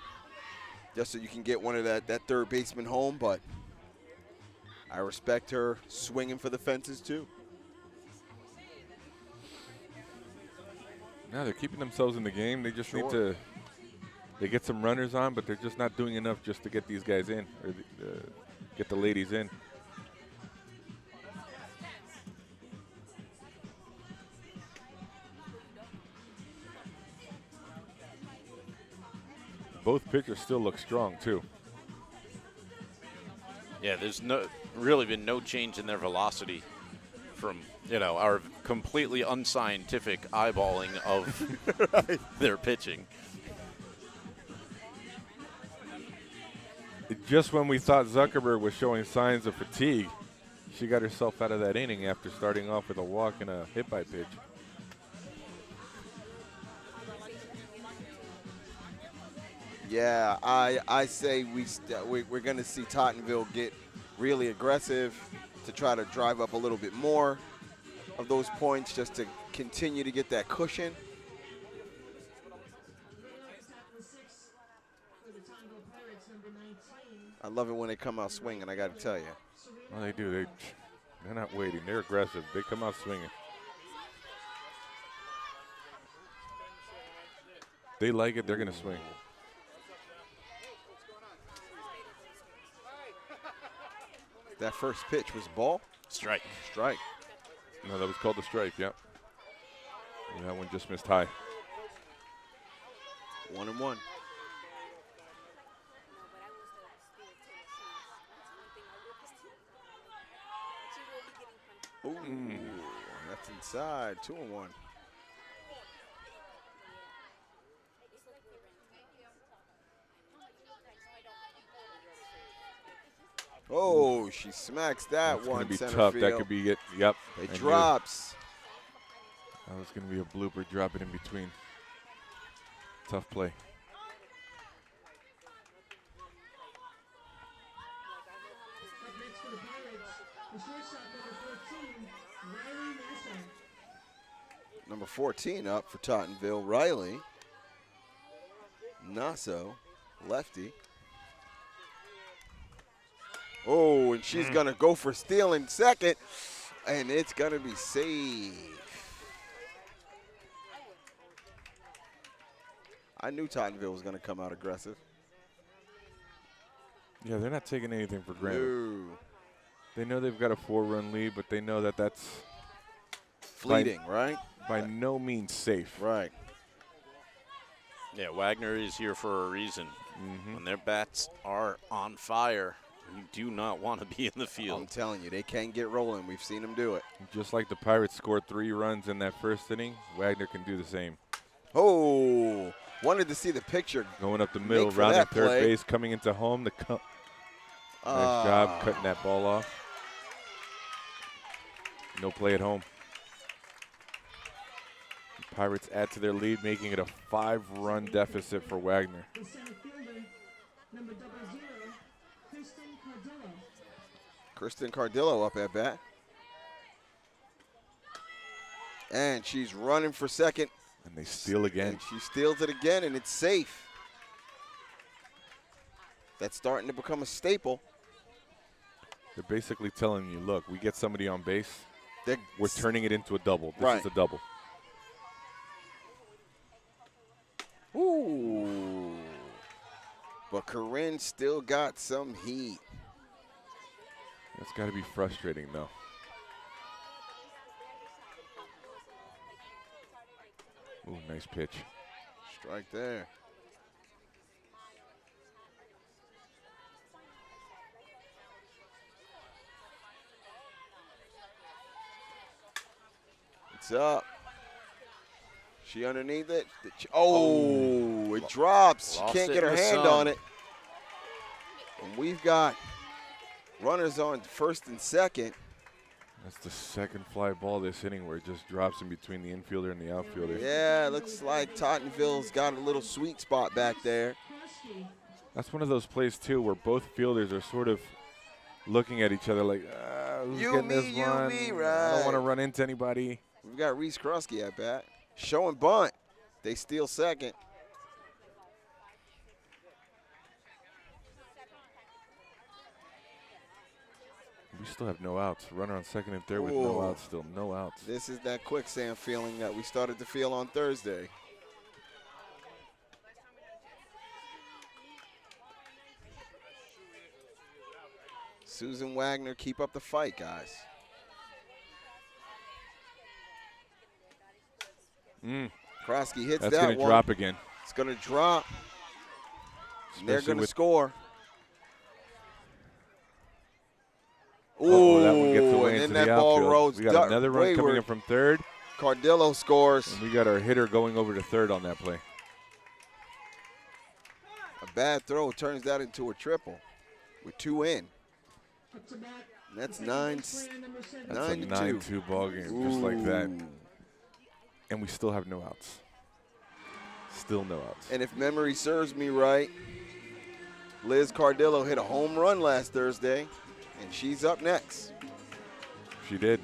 just so you can get one of that third baseman home, but I respect her swinging for the fences, too. No, they're keeping themselves in the game. They just need Sure. to. They get some runners on, but they're just not doing enough just to get these guys in, or get the ladies in. Both pitchers still look strong, too. Yeah, there's really been no change in their velocity from, our completely unscientific eyeballing of their pitching. Just when we thought Zuckerberg was showing signs of fatigue, she got herself out of that inning after starting off with a walk and a hit by pitch. Yeah, I say we're going to see Tottenville get really aggressive to try to drive up a little bit more of those points just to continue to get that cushion. I love it when they come out swinging, I got to tell you. Well, they do. They're not waiting. They're aggressive. They come out swinging. They like it. They're going to swing. That first pitch was ball? Strike. Strike. No, that was called the strike, yep. And that one just missed high. 1-1. Ooh, that's inside. 2-1. Oh, she smacks that That's one. Gonna be center tough. field. That could be it. Yep. It I knew drops. That was going to be a blooper. Drop it in between. Tough play. Up next for the Pirates, the shortstop number 14, Riley Nassau. Number 14 up for Tottenville, Riley. Nassau, lefty. Oh, and she's going to go for steal in second, and it's going to be safe. I knew Tottenville was going to come out aggressive. Yeah, they're not taking anything for granted. No. They know they've got a 4-run lead, but they know that that's Fleeting, right? by no means safe. Right. Yeah, Wagner is here for a reason. When their bats are on fire, you do not want to be in the field. I'm telling you, they can get rolling. We've seen them do it. Just like the Pirates scored 3 runs in that first inning, Wagner can do the same. Oh, wanted to see the picture. Going up the middle, for rounding that third play. base, coming into home. Nice job cutting that ball off. No play at home. The Pirates add to their lead, making it a 5-run deficit for Wagner. The center fielder, number 00, Kristen Cardillo. Kristen Cardillo up at bat. And she's running for second. And they steal again. And she steals it again, and it's safe. That's starting to become a staple. They're basically telling you, look, we get somebody on base, They're we're turning it into a double. This Right. is a double. Ooh. But Corinne still got some heat. That's got to be frustrating, though. Ooh, nice pitch. Strike there. It's up. She underneath it. Oh, it drops. She Lost can't it get her in the hand sun. on it. And we've got runners on first and second. That's the second fly ball this inning where it just drops in between the infielder and the outfielder. Yeah, looks like Tottenville's got a little sweet spot back there. That's one of those plays, too, where both fielders are sort of looking at each other like, who's You, getting me, this you, one? me, I don't right. want to run into anybody. We've got Reese Krusky at bat. Showing bunt. They steal second. We still have no outs. Runner on second and third with no outs still. No outs. This is that quicksand feeling that we started to feel on Thursday. Susan Wagner, keep up the fight, guys. Krosky hits That's that going to one. drop again. It's going to drop. And they're Especially going to with score. that one gets away and into then the that ball outfield. rolls We got another run coming wayward. in from third. Cardillo scores. And we got our hitter going over to third on that play. A bad throw turns that into a triple with 2 in. And that's 9 That's a 9-2. 9-2 ball game, just like that. And we still have no outs. Still no outs. And if memory serves me right, Liz Cardillo hit a home run last Thursday, and she's up next. She did.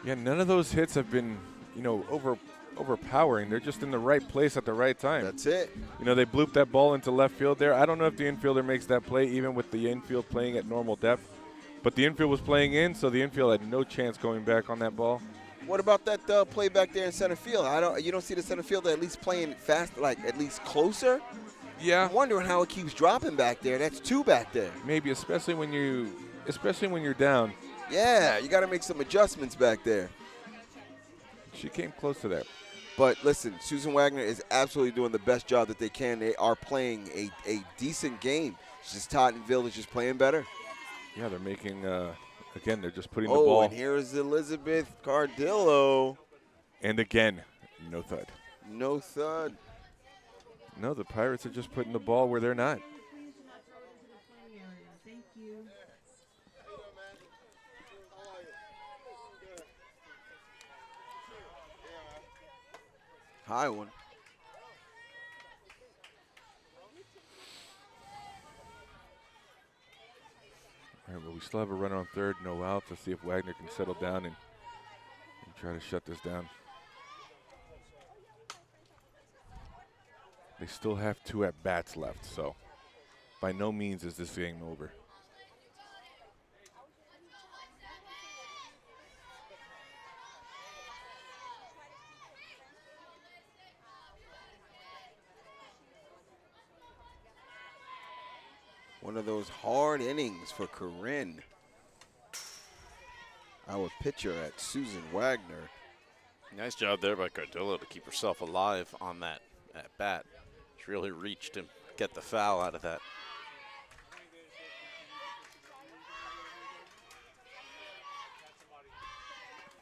Yeah, none of those hits have been, overpowering. They're just in the right place at the right time. That's it. They blooped that ball into left field there. I don't know if the infielder makes that play, even with the infield playing at normal depth. But the infield was playing in, so the infield had no chance going back on that ball. What about that play back there in center field? You don't see the center fielder at least playing fast, like at least closer? Yeah. I'm wondering how it keeps dropping back there. That's 2 back there. Maybe, especially when you're down. Yeah, you got to make some adjustments back there. She came close to that. But listen, Susan Wagner is absolutely doing the best job that they can. They are playing a decent game. It's just Tottenville is just playing better. Yeah, they're making, again, they're just putting the ball. Oh, and here's Elizabeth Cardillo. And again, no thud. No thud. No, the Pirates are just putting the ball where they're not. Thank you. High one. All right, well, we still have a runner on third, no outs. Let's see if Wagner can settle down and try to shut this down. They still have 2 at-bats left, so by no means is this game over. One of those hard innings for Corinne. Our pitcher at Susan Wagner. Nice job there by Cardillo to keep herself alive on that at bat. She really reached to get the foul out of that.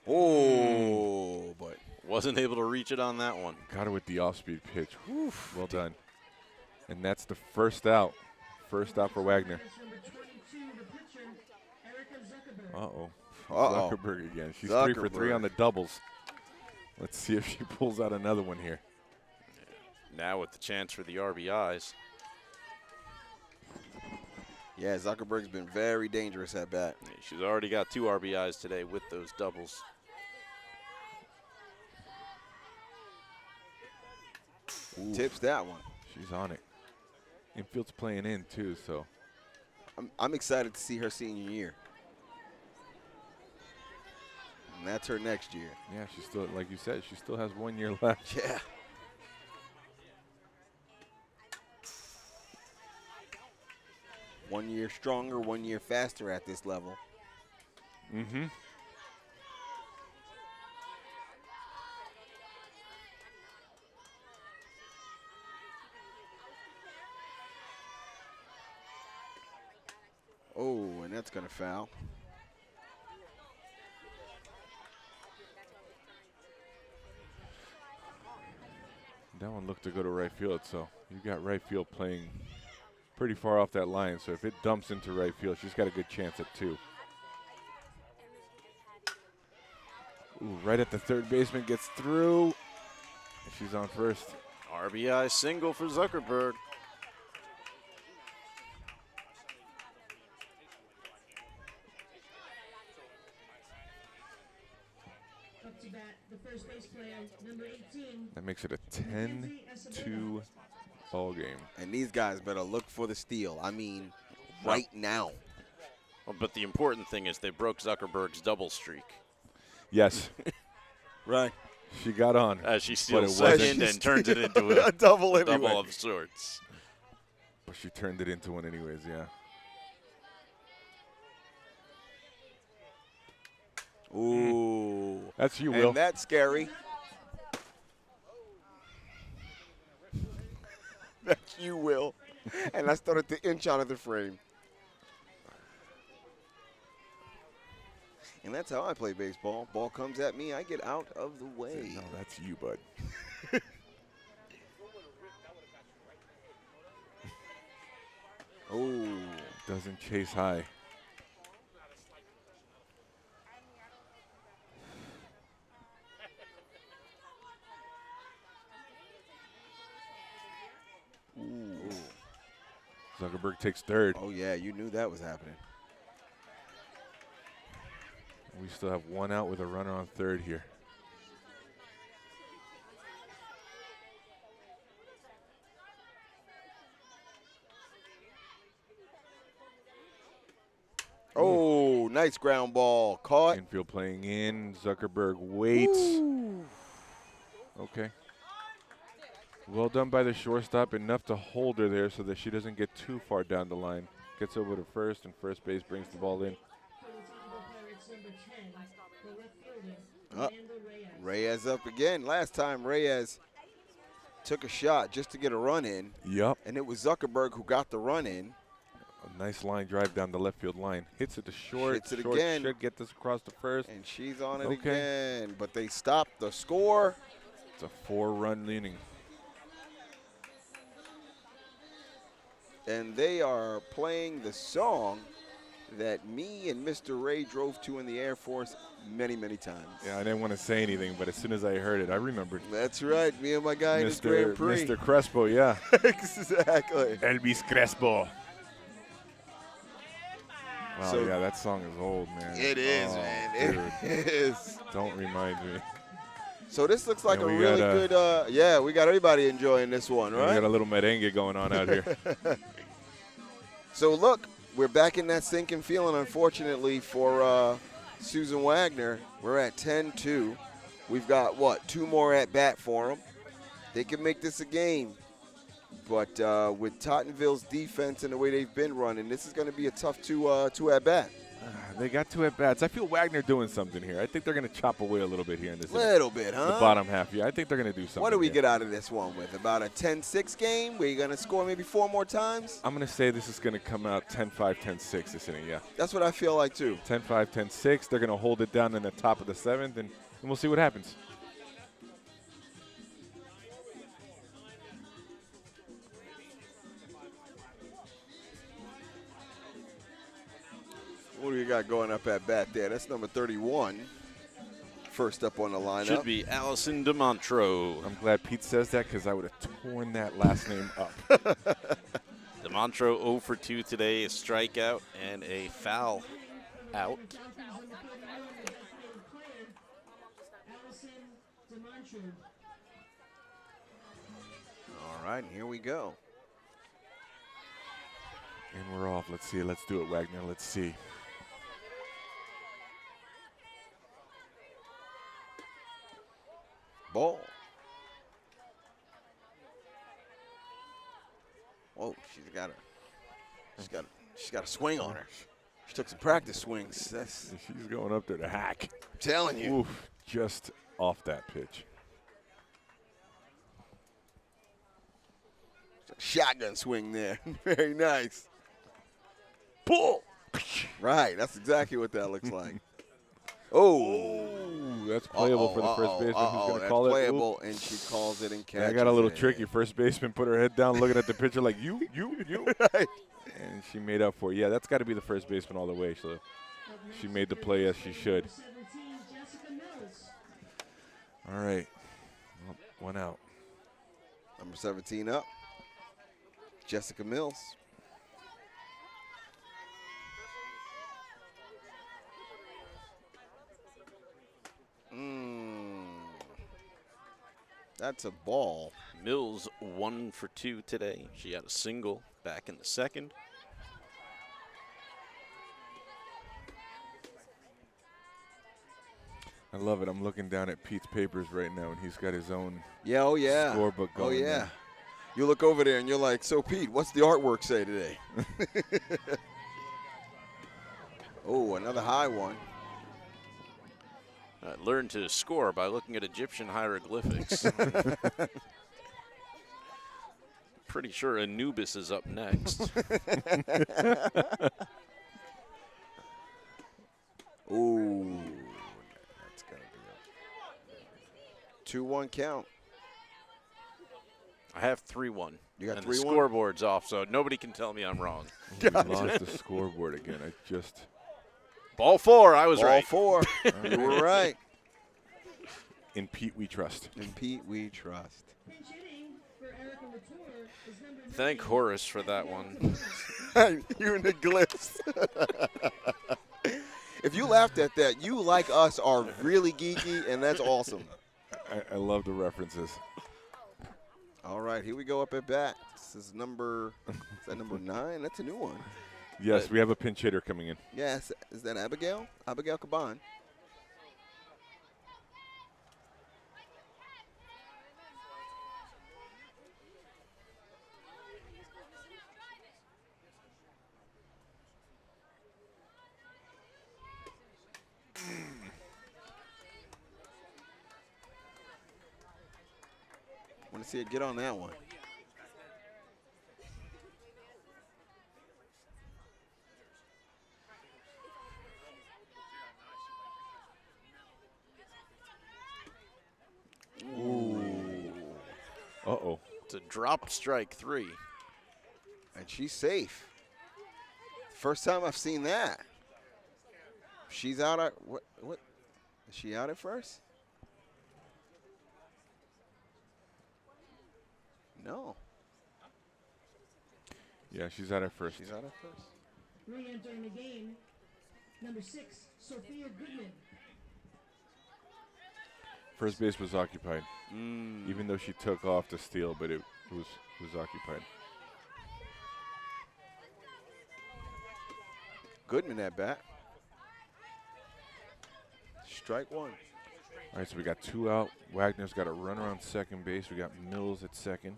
Oh, but Wasn't able to reach it on that one. Got her with the off-speed pitch. Oof, well done. And that's the first out. First out for Wagner. Uh-oh. Zuckerberg again. She's 3 for 3 on the doubles. Let's see if she pulls out another one here. Now with the chance for the RBIs. yeah, Zuckerberg's been very dangerous at bat. She's already got 2 RBIs today with those doubles. Oof. Tips that one. She's on it. Infield's playing in, too, so. I'm excited to see her senior year. And that's her next year. Yeah, she still, like you said, she still has 1 year left. Yeah. One year stronger, 1 year faster at this level. Mm-hmm. Oh, and that's going to foul. That one looked to go to right field, so you got right field playing pretty far off that line. So if it dumps into right field, she's got a good chance at 2. Ooh, right at the third baseman, gets through. And she's on first. RBI single for Zuckerberg. Up to bat, the first base player, number 18. That makes it a 10-2 ball game. And these guys better look for the steal. I mean, right now. Well, but the important thing is they broke Zuckerberg's double streak. Yes. Right. She got on. As she But steals it wasn't. second and turns it into a A double anyway. double of sorts. But she turned it into one anyways, yeah. Ooh. That's you, Will. And that's scary. That's you, Will. And I started to inch out of the frame. And that's how I play baseball. Ball comes at me, I get out of the way. No, that's you, bud. Oh. Doesn't chase high. Ooh. Zuckerberg takes third. Oh, yeah, you knew that was happening. We still have 1 out with a runner on third here. Oh, nice ground ball. Caught. Infield playing in. Zuckerberg waits. Ooh. Okay. Well done by the shortstop. Enough to hold her there so that she doesn't get too far down the line. Gets over to first, and first base brings the ball in. Reyes up again. Last time Reyes took a shot just to get a run in, Yup. and it was Zuckerberg who got the run in. A nice line drive down the left field line. Hits it to short. Hits it Short again. should get this across to first. And she's on it Okay. again. But they stopped the score. It's a 4-run inning. And they are playing the song that me and Mr. Ray drove to in the Air Force many, many times. Yeah, I didn't want to say anything, but as soon as I heard it, I remembered. That's right. Me and my guy in his Grand Prix. Mr. Crespo, yeah. Exactly. Elvis Crespo. Wow, So- yeah, that song is old, man. It is, Oh, man. dude. It is. Don't remind me. So this looks like And a we really got, good, yeah, we got everybody enjoying this one, We right? got a little merengue going on out here. So look, we're back in that sinking feeling, unfortunately, for Susan Wagner. We're at 10-2. We've got, what, 2 more at bat for them. They can make this a game. But with Tottenville's defense and the way they've been running, this is going to be a tough 2 at bat. They got 2 at-bats. I feel Wagner doing something here. I think they're going to chop away a little bit here in this Little bit, the huh? bottom half. Yeah, I think they're going to do something. What do we here. get out of this one with? About a 10-6 game? Where you're going to score maybe 4 more times? I'm going to say this is going to come out 10-5, 10-6 this inning, yeah. That's what I feel like, too. 10-5, 10-6. They're going to hold it down in the top of the 7th, and we'll see what happens. What do you got going up at bat there? That's number 31. First up on the lineup. Should be Allison DeMontro. I'm glad Pete says that because I would have torn that last name up. DeMontro 0 for 2 today, a strikeout and a foul out. All right, here we go. And we're off. Let's see. Let's do it, Wagner. Let's see. Ball. Whoa, she's got a swing on her. She took some practice swings. That's She's going up there to hack. I'm telling you. Oof, just off that pitch. Shotgun swing there. Very nice. Pull. Right, that's exactly what that looks like. Oh, that's playable for the first baseman. Who's going to call it? Playable, and she calls it and catches That got a little it. tricky. First baseman put her head down, looking at the pitcher like, you. Right. And she made up for it. Yeah, that's got to be the first baseman all the way. So she made the play as she should. 17, Jessica Mills. All right. Well, one out. Number 17 up. Jessica Mills. That's a ball. Mills 1 for 2 today. She had a single back in the second. I love it. I'm looking down at Pete's papers right now, and he's got his own Yeah, oh yeah. scorebook going. Oh yeah. there. You look over there and you're like, so Pete, what's the artwork say today? Oh, another high one. I learned to score by looking at Egyptian hieroglyphics. Pretty sure Anubis is up next. Ooh, that's gonna be a 2-1 count. I have 3-1. You got and 3-1? The scoreboard's off, so nobody can tell me I'm wrong. We lost the scoreboard again. I just. Ball 4, I was Ball right. 4. You were right. In Pete we trust. In Pete we trust. Pinch hitting for Erica Latour is number 9. Thank Horace for that one. You and the glyphs. If you laughed at that, you, like us, are really geeky, and that's awesome. I love the references. All right, here we go up at bat. This is number, is that number 9? That's a new one. Yes, we have a pinch hitter coming in. Yes, is that Abigail? Abigail Caban. Want to see it get on that one. Uh-oh. It's a dropped strike 3. And she's safe. First time I've seen that. She's out at, what? Is she out at first? No. Yeah, she's at her first. She's out at first. Re-entering the game, number 6, Sophia Goodman. First base was occupied. Even though she took off to steal, but it was occupied. Goodman at bat. Strike 1. All right, so we got 2 out. Wagner's got a runner on second base. We got Mills at second.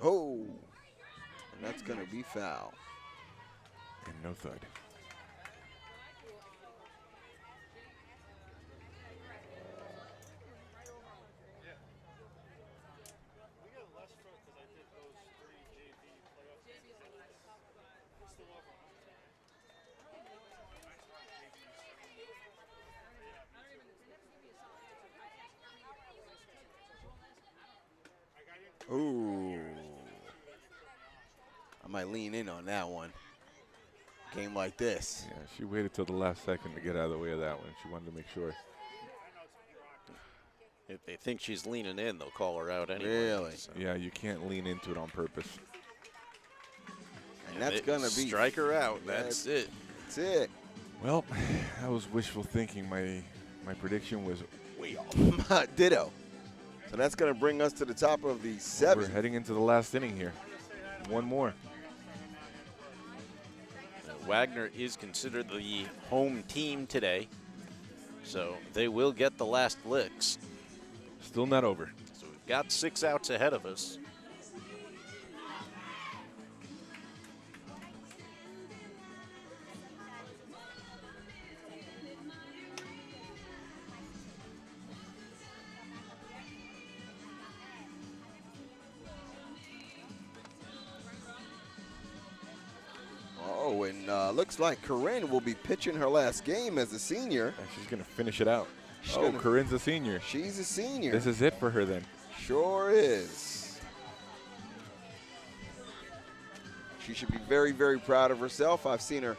Oh. And that's going to be foul. And no thud. Ooh. I might lean in on that one. Game like this. Yeah, she waited till the last second to get out of the way of that one. She wanted to make sure. If they think she's leaning in, they'll call her out anyway. Really? So. Yeah, you can't lean into it on purpose. And that's going to be. Strike her out. That's it. That's it. Well, that was wishful thinking. My prediction was way off. Ditto. So that's going to bring us to the top of the 7th. We're heading into the last inning here. One more. Wagner is considered the home team today, so they will get the last licks. Still not over. So we've got 6 outs ahead of us. Oh, and looks like Corinne will be pitching her last game as a senior. And she's going to finish it out. She's Corinne's a senior. She's a senior. This is it for her then. Sure is. She should be very, very proud of herself. I've seen her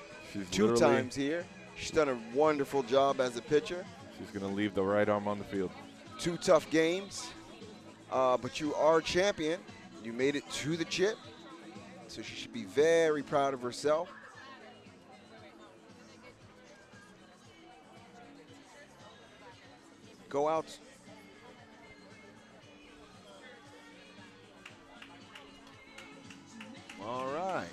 two times here. She's done a wonderful job as a pitcher. She's going to leave the right arm on the field. 2 tough games, but you are champion. You made it to the chip, so she should be very proud of herself. Go out. All right.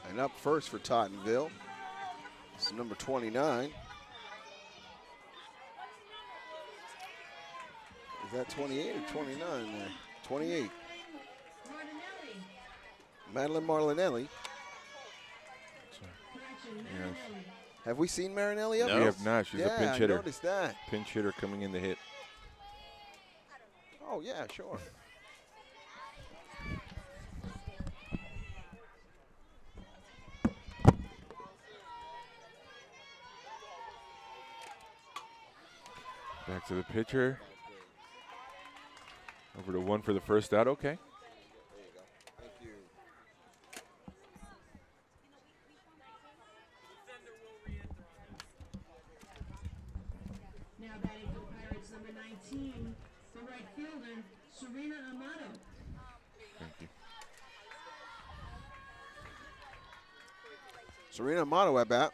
And up first for Tottenville, it's number 29. Is that 28 or 29 there? 28. Madeline Marlinelli. Yes. Have we seen Marinelli up? We have not. She's a pinch hitter. I noticed that. Pinch hitter coming in to hit. Oh, yeah, sure. Back to the pitcher. Over to 1 for the first out. Okay. There you go. Thank you. Now batting for the Pirates, number 19, the right fielder, Serena Amato. Thank you. Serena Amato at bat.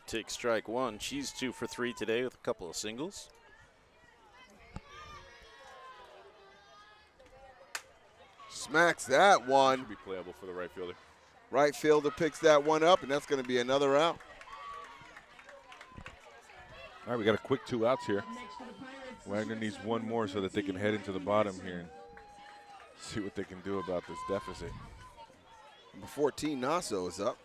Take strike 1. She's 2 for 3 today with a couple of singles. Smacks that one. Should be playable for the right fielder. Right fielder picks that one up, and that's going to be another out. All right, we got a quick 2 outs here. Next for the Pirates, Wagner needs 1 more so that they can head into the bottom here and see what they can do about this deficit. Number 14, Nasso, is up.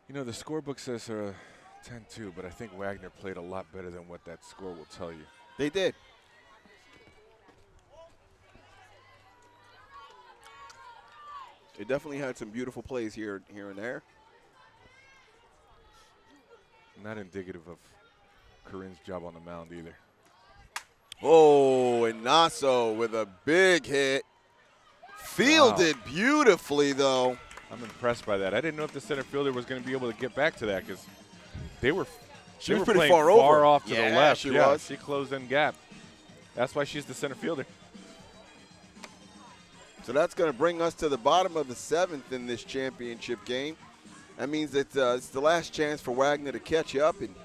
You know, the scorebook says 10-2, but I think Wagner played a lot better than what that score will tell you. They did. They definitely had some beautiful plays here and there. Not indicative of Corinne's job on the mound either. Oh, and Nasso with a big hit. Fielded beautifully, though. I'm impressed by that. I didn't know if the center fielder was going to be able to get back to that because they were She was were pretty playing far over. off to Yeah, the left. she was. She closed in gap. That's why she's the center fielder. So that's going to bring us to the bottom of the 7th in this championship game. That means that it's the last chance for Wagner to catch up and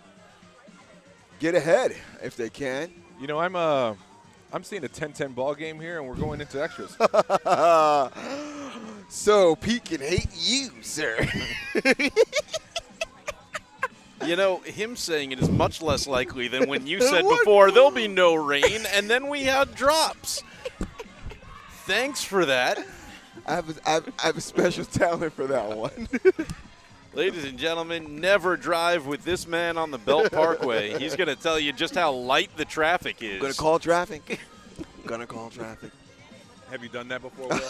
get ahead if they can. You know, I'm seeing a 10-10 ball game here, and we're going into extras. So Pete can hate you, sir. You know, him saying it is much less likely than when you said before, there'll be no rain, and then we had drops. Thanks for that. I have a special talent for that one. Ladies and gentlemen, never drive with this man on the Belt Parkway. He's going to tell you just how light the traffic is. Gonna call traffic. Gonna call traffic. Have you done that before, Will?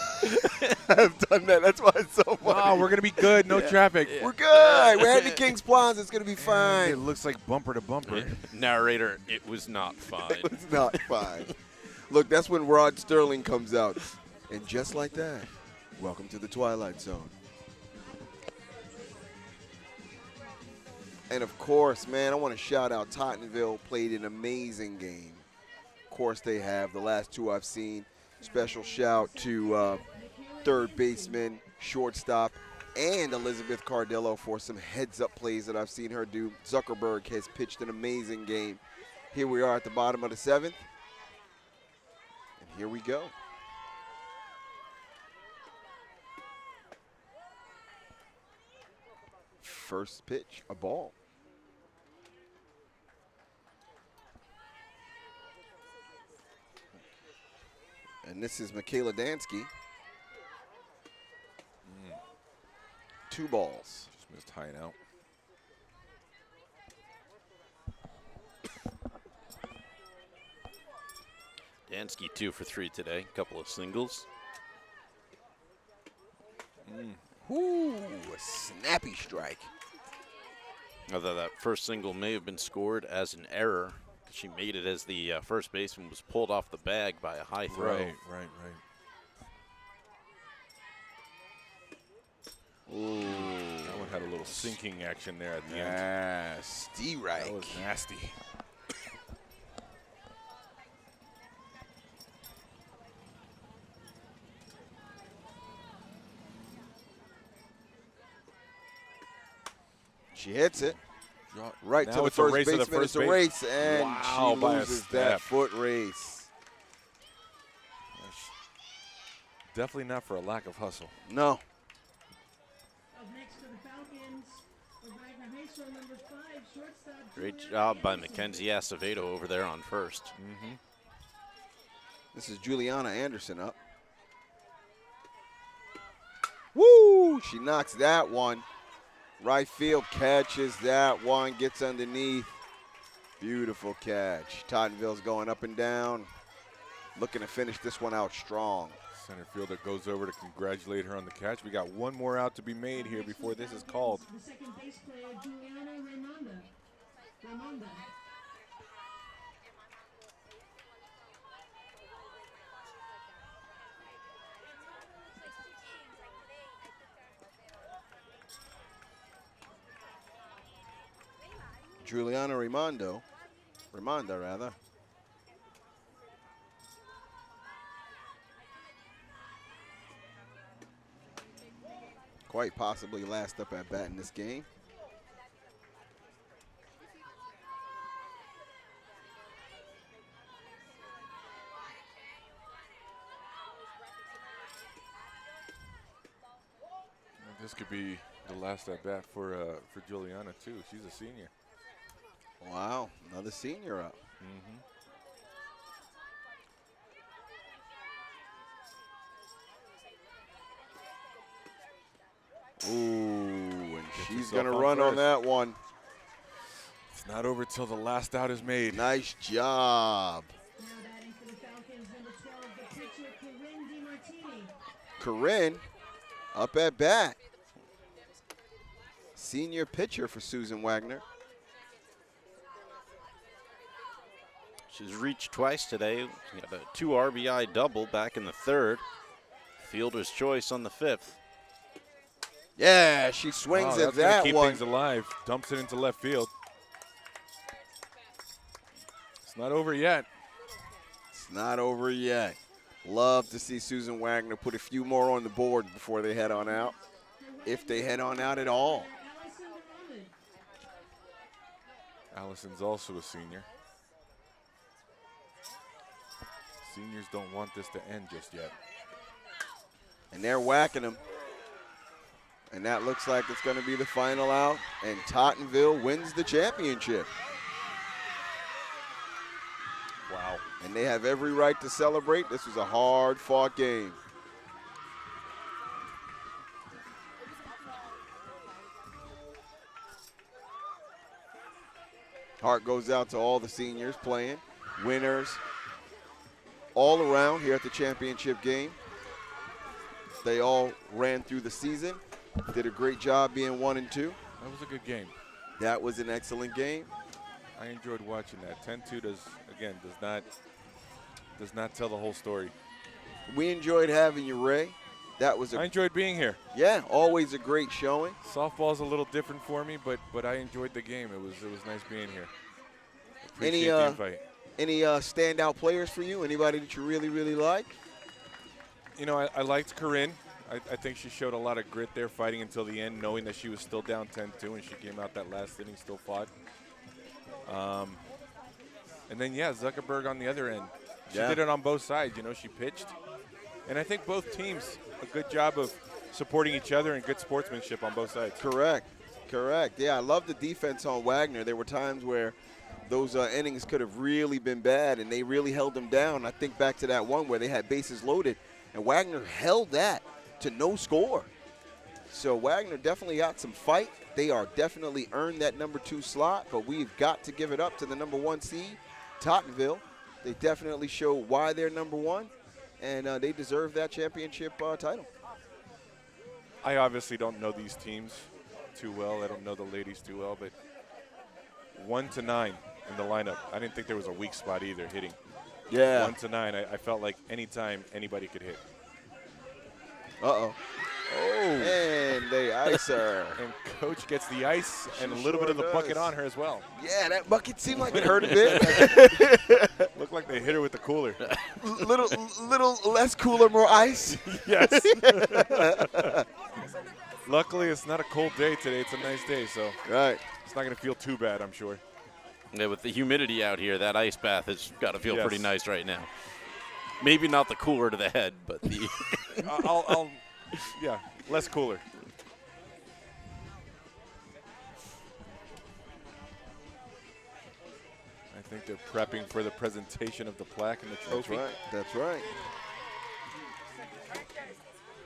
I've done that. That's why it's so funny. Oh, we're going to be good. No traffic. We're good. We're heading to Kings Plaza. It's gonna be It fine. looks like bumper to bumper. Narrator, it was not fine. It's not fine. Look, that's when Rod Sterling comes out. And just like that, welcome to the Twilight Zone. And of course, man, I want to shout out Tottenville. Played an amazing game. Of course they have. The last 2 I've seen. Special shout to third baseman, shortstop, and Elizabeth Cardillo for some heads-up plays that I've seen her do. Zuckerberg has pitched an amazing game. Here we are at the bottom of the 7th. And here we go. First pitch, a ball. And this is Michaela Dansky. 2 balls. Just missed high and out. Dansky 2 for 3 today. Couple of singles. Ooh, a snappy strike. Although that first single may have been scored as an error. She made it as the first baseman was pulled off the bag by a high throw. Right. Ooh. That one had a little sinking action there at the end. Nasty right. That was nasty. She hits it right Now to the it's a first race to the baseman. first It's a base. race, and Wow, she by a loses step. that foot race. Definitely not for a lack of hustle. No. Up next for the Falcons, Wagner High School, number 5, shortstop. Great Juliana job by Anderson. Mackenzie Acevedo over there on first. This is Juliana Anderson up. Woo! She knocks that one. Right field catches that one, gets underneath. Beautiful catch. Tottenville's going up and down, looking to finish this one out strong. Center fielder goes over to congratulate her on the catch. We got one more out to be made here before this is called. The second base player, Juliana Raimonda. Juliana Raimondo rather. Quite possibly last up at bat in this game. This could be the last at bat for Juliana too. She's a senior. Wow, another senior up. Ooh, and she's going to run on that one. It's not over till the last out is made. Nice job. Now batting for the Falcons, number 12, the pitcher, Corinne DiMartini. Corinne up at bat. Senior pitcher for Susan Wagner. She's reached twice today. She got a 2 RBI double back in the 3rd. Fielder's choice on the 5th. Yeah, she swings Wow, at that's gonna that keep one. things alive. Dumps it into left field. It's not over yet. It's not over yet. Love to see Susan Wagner put a few more on the board before they head on out, if they head on out at all. Allison Muhammad. Allison's also a senior. Seniors don't want this to end just yet. And they're whacking them. And that looks like it's going to be the final out. And Tottenville wins the championship. Wow. And they have every right to celebrate. This was a hard-fought game. Heart goes out to all the seniors playing, winners, all around here at the championship game. They all ran through the season, did a great job being 1 and 2. That was a good game. That was an excellent game. I enjoyed watching that. 10-2 does not tell the whole story. We enjoyed having you, Ray. That was I enjoyed being here. yeah, always a great showing. Softball's a little different for me, but I enjoyed the game. It was nice being here. Any Appreciate the invite. any standout players for you? Anybody that you really, really like? You know, I liked Corinne. I think she showed a lot of grit there, fighting until the end, knowing that she was still down 10-2, and she came out that last inning, still fought. And then, yeah, Zuckerberg on the other end. She Yeah. did it on both sides. You know, she pitched. And I think both teams, a good job of supporting each other and good sportsmanship on both sides. Correct. Yeah, I love the defense on Wagner. There were times where those innings could have really been bad, and they really held them down. I think back to that one where they had bases loaded, and Wagner held that to no score. So Wagner definitely got some fight. They are definitely earned that number 2 slot, but we've got to give it up to the number 1 seed, Tottenville. They definitely show why they're number 1, and they deserve that championship title. I obviously don't know these teams too well. I don't know the ladies too well, but 1 to 9 in the lineup. I didn't think there was a weak spot either hitting. Yeah. 1 to 9, I felt like anytime anybody could hit. Uh-oh. Oh. And they ice her. And Coach gets the ice and a little sure bit of the bucket does. on her as well. Yeah, that bucket seemed like it hurt a bit. Looked like they hit her with the cooler. little less cooler, more ice. Yes. Luckily, it's not a cold day today. It's a nice day, so Right. it's not going to feel too bad, I'm sure. Yeah, with the humidity out here, that ice bath has got to feel Yes. pretty nice right now. Maybe not the cooler to the head, but the Yeah, less cooler. I think they're prepping for the presentation of the plaque and the That's trophy. right. That's right.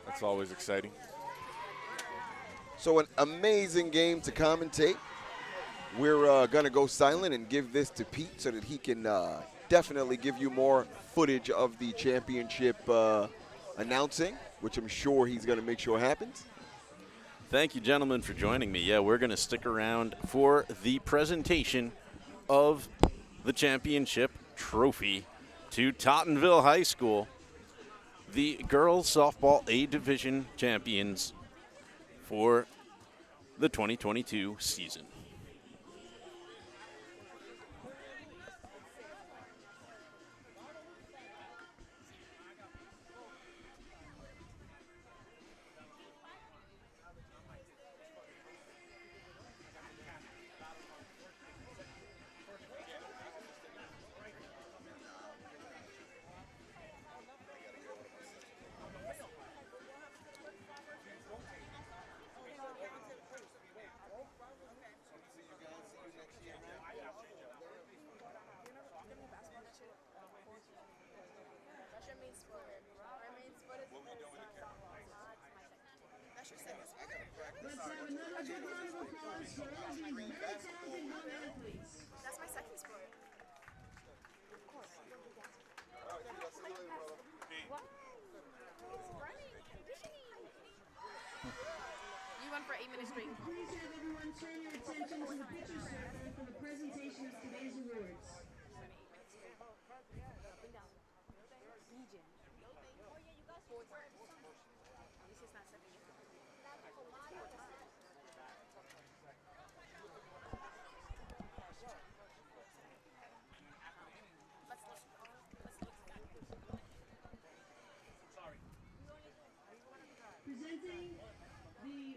That's always exciting. So an amazing game to commentate. We're going to go silent and give this to Pete so that he can definitely give you more footage of the championship announcing, which I'm sure he's going to make sure happens. Thank you, gentlemen, for joining me. Yeah, we're going to stick around for the presentation of the championship trophy to Tottenville High School, the girls softball A Division champions for the 2022 season. Let's have another big round of applause for all these very talented young athletes. That's my second sport. You won for 8 minutes straight. Please have everyone turn your attention to the picture circle for the presentation of today's awards. Presenting the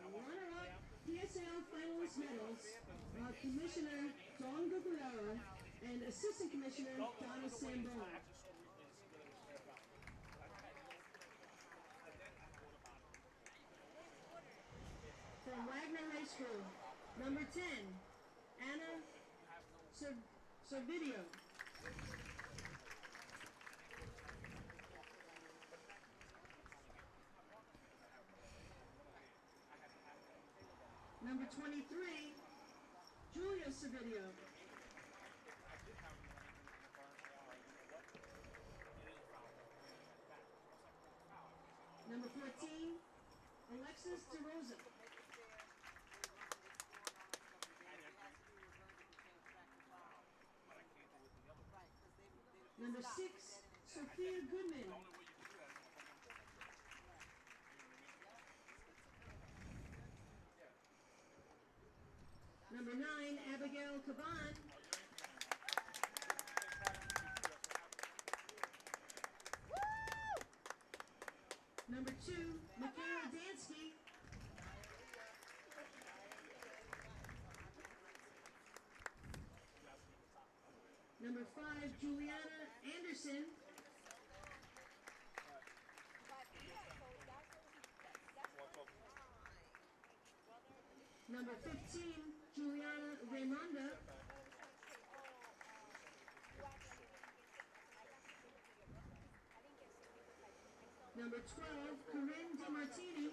runner-up PSAL finalist medals, Commissioner Don Guerrero and Assistant Commissioner Donna Sambon. From Wagner High School, number 10, Anna Servideo. Number 23, Julia Servideo. Number 14, Alexis DeRosa. Number 6, Sophia Goodman. Number 9, Abigail Caban. Number 2, Michaela Dansky. Number 5, Juliana Anderson. Number 15, Juliana Raimonda. Number 12, Corinne DeMartini.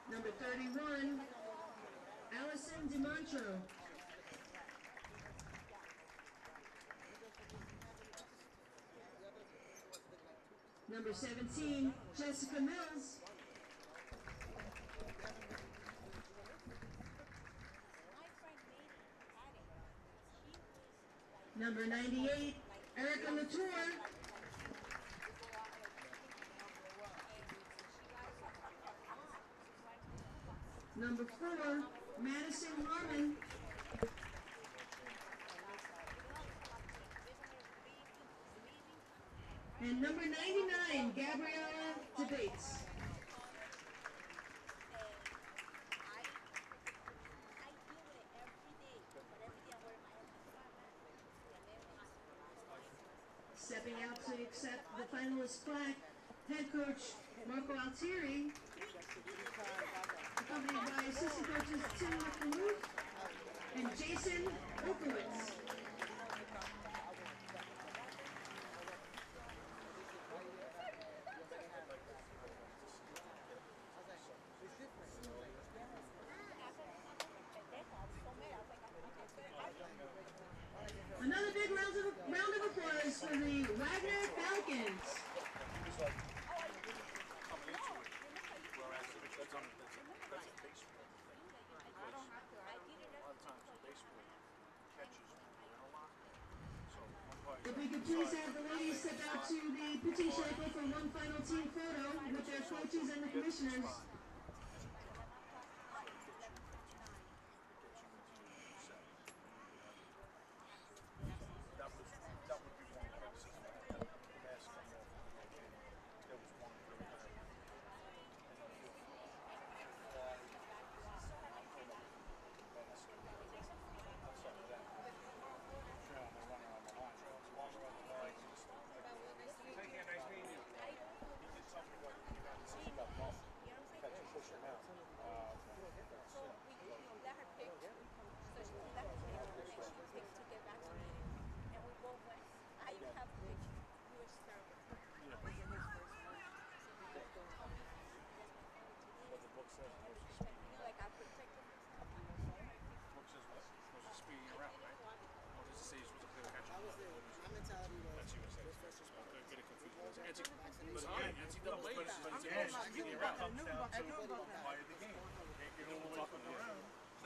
Number 31, Allison DiMantro. Number 17, Jessica Mills. Number 98, Erica Latour. Number 4, Madison Harmon. And number 99, Gabriella DeBates. Stepping out to accept the finalist plaque, head coach Marco Altieri, accompanied by assistant coaches Tim McAluth and Jason Okowitz. Another big round of applause for the Wagner Falcons. If we could please have the ladies step out to the petite chapel for one final team photo with their coaches and the commissioners.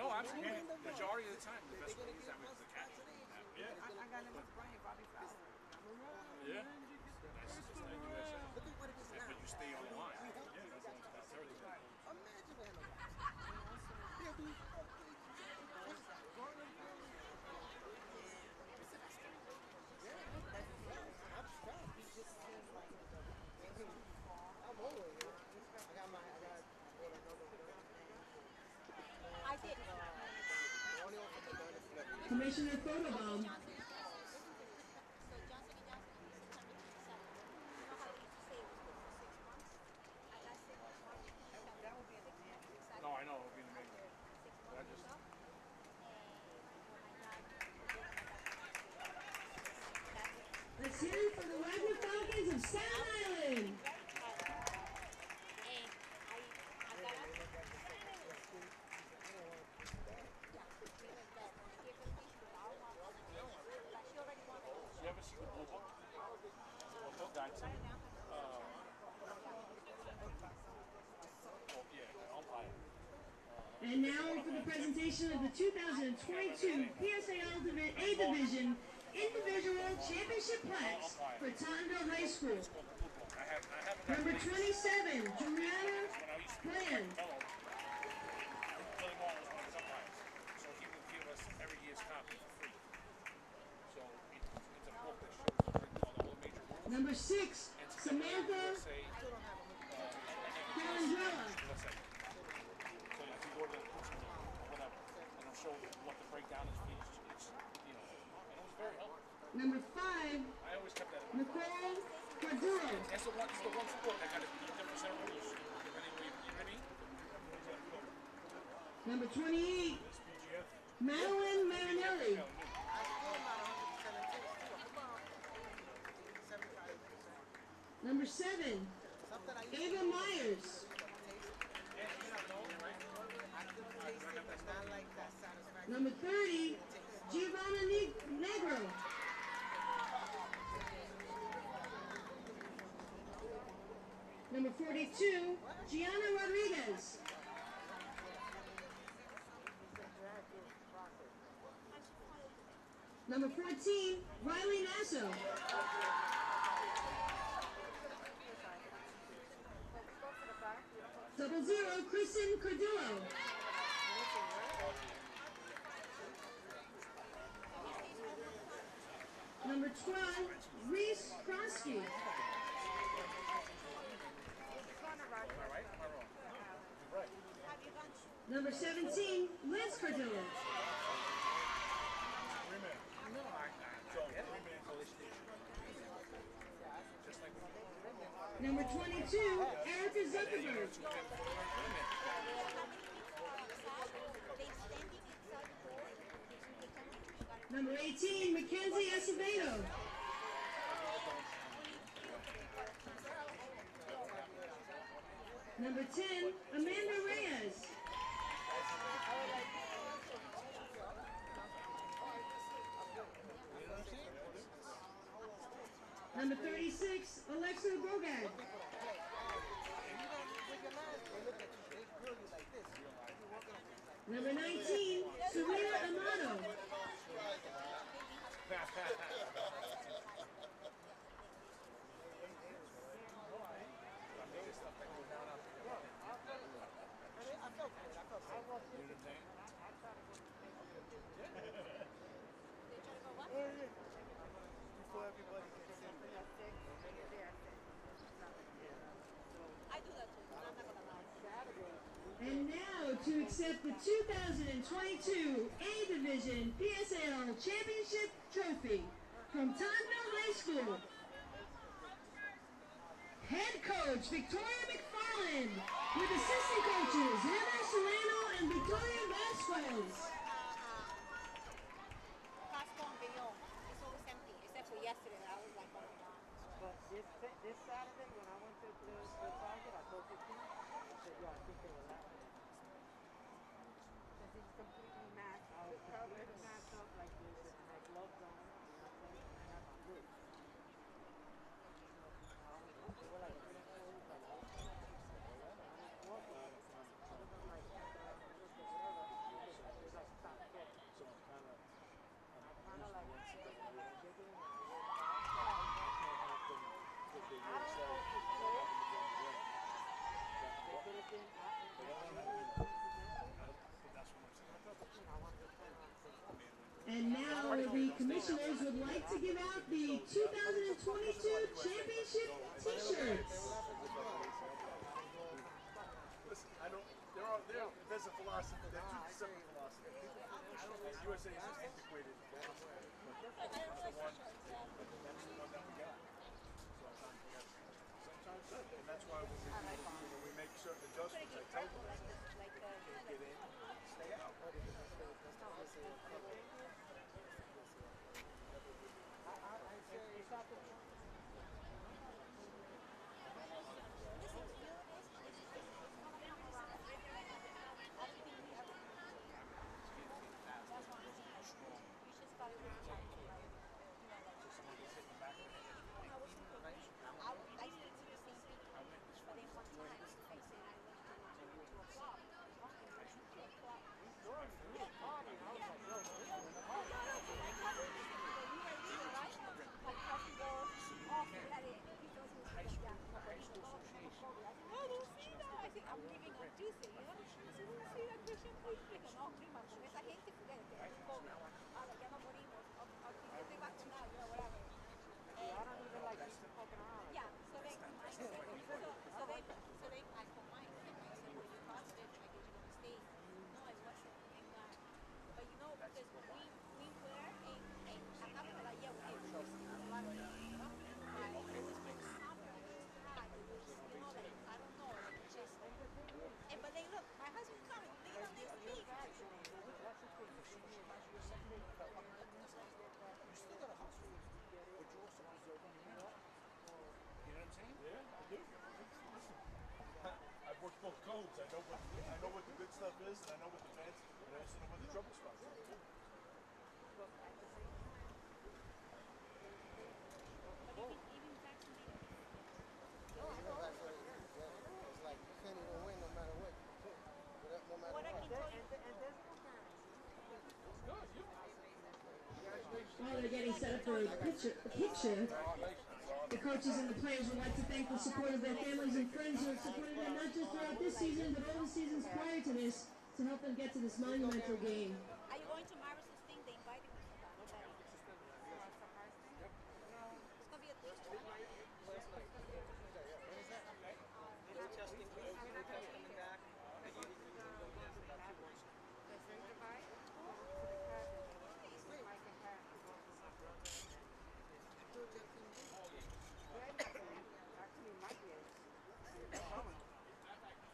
No, absolutely. Majority of the time, the best way is that with the catch. Yeah. I got him with Brian Bobby Fowler. Yeah. That's just like USA. But you stay on the line. Yeah, that's what it's about. Imagine that. Commissioner Photobomb. No, I know. It would be amazing. But I just... Let's hear it for the Wagner Falcons of Staten Island. You ever see the Blue Book? Blue Book guide to And now for the presentation of the 2022 PSAL A Division Individual Championship plaques for Tottenville High School. Number 27, Juliana Plan. So he would give us every year's copy for free. So it's a book that shows all the major rules. Number 6, Samantha Calandrella. So if you go to whatever, and I'll show what the breakdown is. It's you know, and it was very helpful. Number 5, I always kept that in my Nicole Corduro. That's the one. It's the one sport that got a different set of rules. Depending where you know what I mean. Number 28, Madeline Marinelli. Number 7, Ava Myers. Number 30, Giovanna Negro. Number 42, Gianna Rodriguez. Number 14, Riley Nasso. Double 0, Kristen Cordillo. Number 12, Reese Krosky. Number 17, Liz Cordillo. Number 22, Erica Zuckerberg. Number 18, Mackenzie Acevedo. Number 10, Amanda Reyes. Number 36, Alexa Bogad. Number 19, Serena Amato. And now to accept the 2022 A Division PSAL Championship Trophy from Tottenville High School. Head coach Victoria McFarland with assistant coaches Heather Solano and Victoria Vasquez. But this Saturday when I went to the Target, I told the team, I said, yo, I think they were laughing. Because it's completely matched. Completely matched up like this, and like gloves on. You know what I'm saying? And that's good. They were like pretty cool, but like, And now the commissioners would like to give out the 2022 championship t-shirts. Listen, I don't. There's a philosophy. They're two separate philosophies. USA is just antiquated. That's the one. That's the one that we got. So sometimes, and that's why when we make certain adjustments, I tell them, get in, stay out. listen, I know what the bad, but I also know what the trouble spots are too. It's like you can't even win no matter what. No matter what. And there's no guarantee. While they're getting set up for a picture, the coaches and the players would like to thank the support of their families and friends who have supported them not just throughout this season, but all the seasons prior to this to help them get to this monumental game. Are you going to Maris's thing? They invited me to that. It's going to be a beach trip.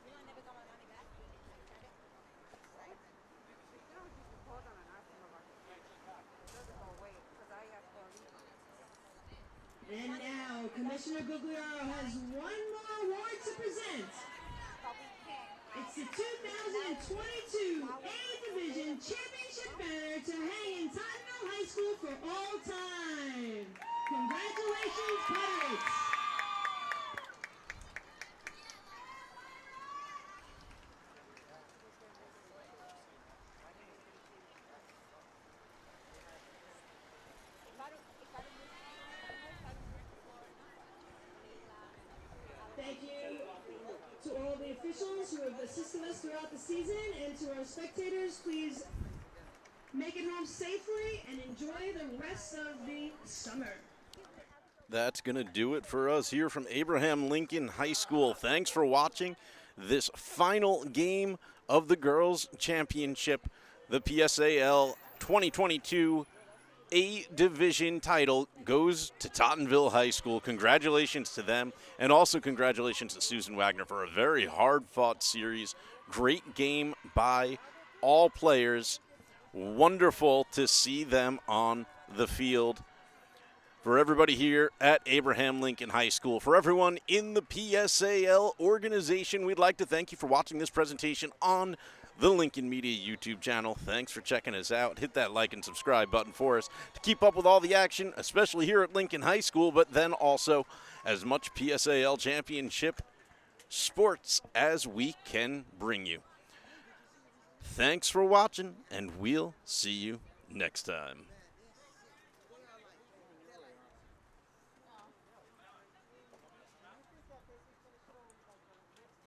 You don't never got my money back? And now, Commissioner Gugliaro has one more award to present. It's the 2022 A Division Championship banner to hang in Tottenville High School for all time. Congratulations, Pirates! Thank you to all the officials who have assisted us throughout the season, and to our spectators. Please make it home safely and enjoy the rest of the summer. That's going to do it for us here from Abraham Lincoln High School. Thanks for watching this final game of the Girls Championship, the PSAL 2022 A Division title goes to Tottenville High School. Congratulations to them, and also congratulations to Susan Wagner for a very hard-fought series. Great game by all players. Wonderful to see them on the field. For everybody here at Abraham Lincoln High School, for everyone in the PSAL organization, we'd like to thank you for watching this presentation on the Lincoln Media YouTube channel. Thanks for checking us out. Hit that like and subscribe button for us to keep up with all the action, especially here at Lincoln High School, but then also as much PSAL championship sports as we can bring you. Thanks for watching, and we'll see you next time.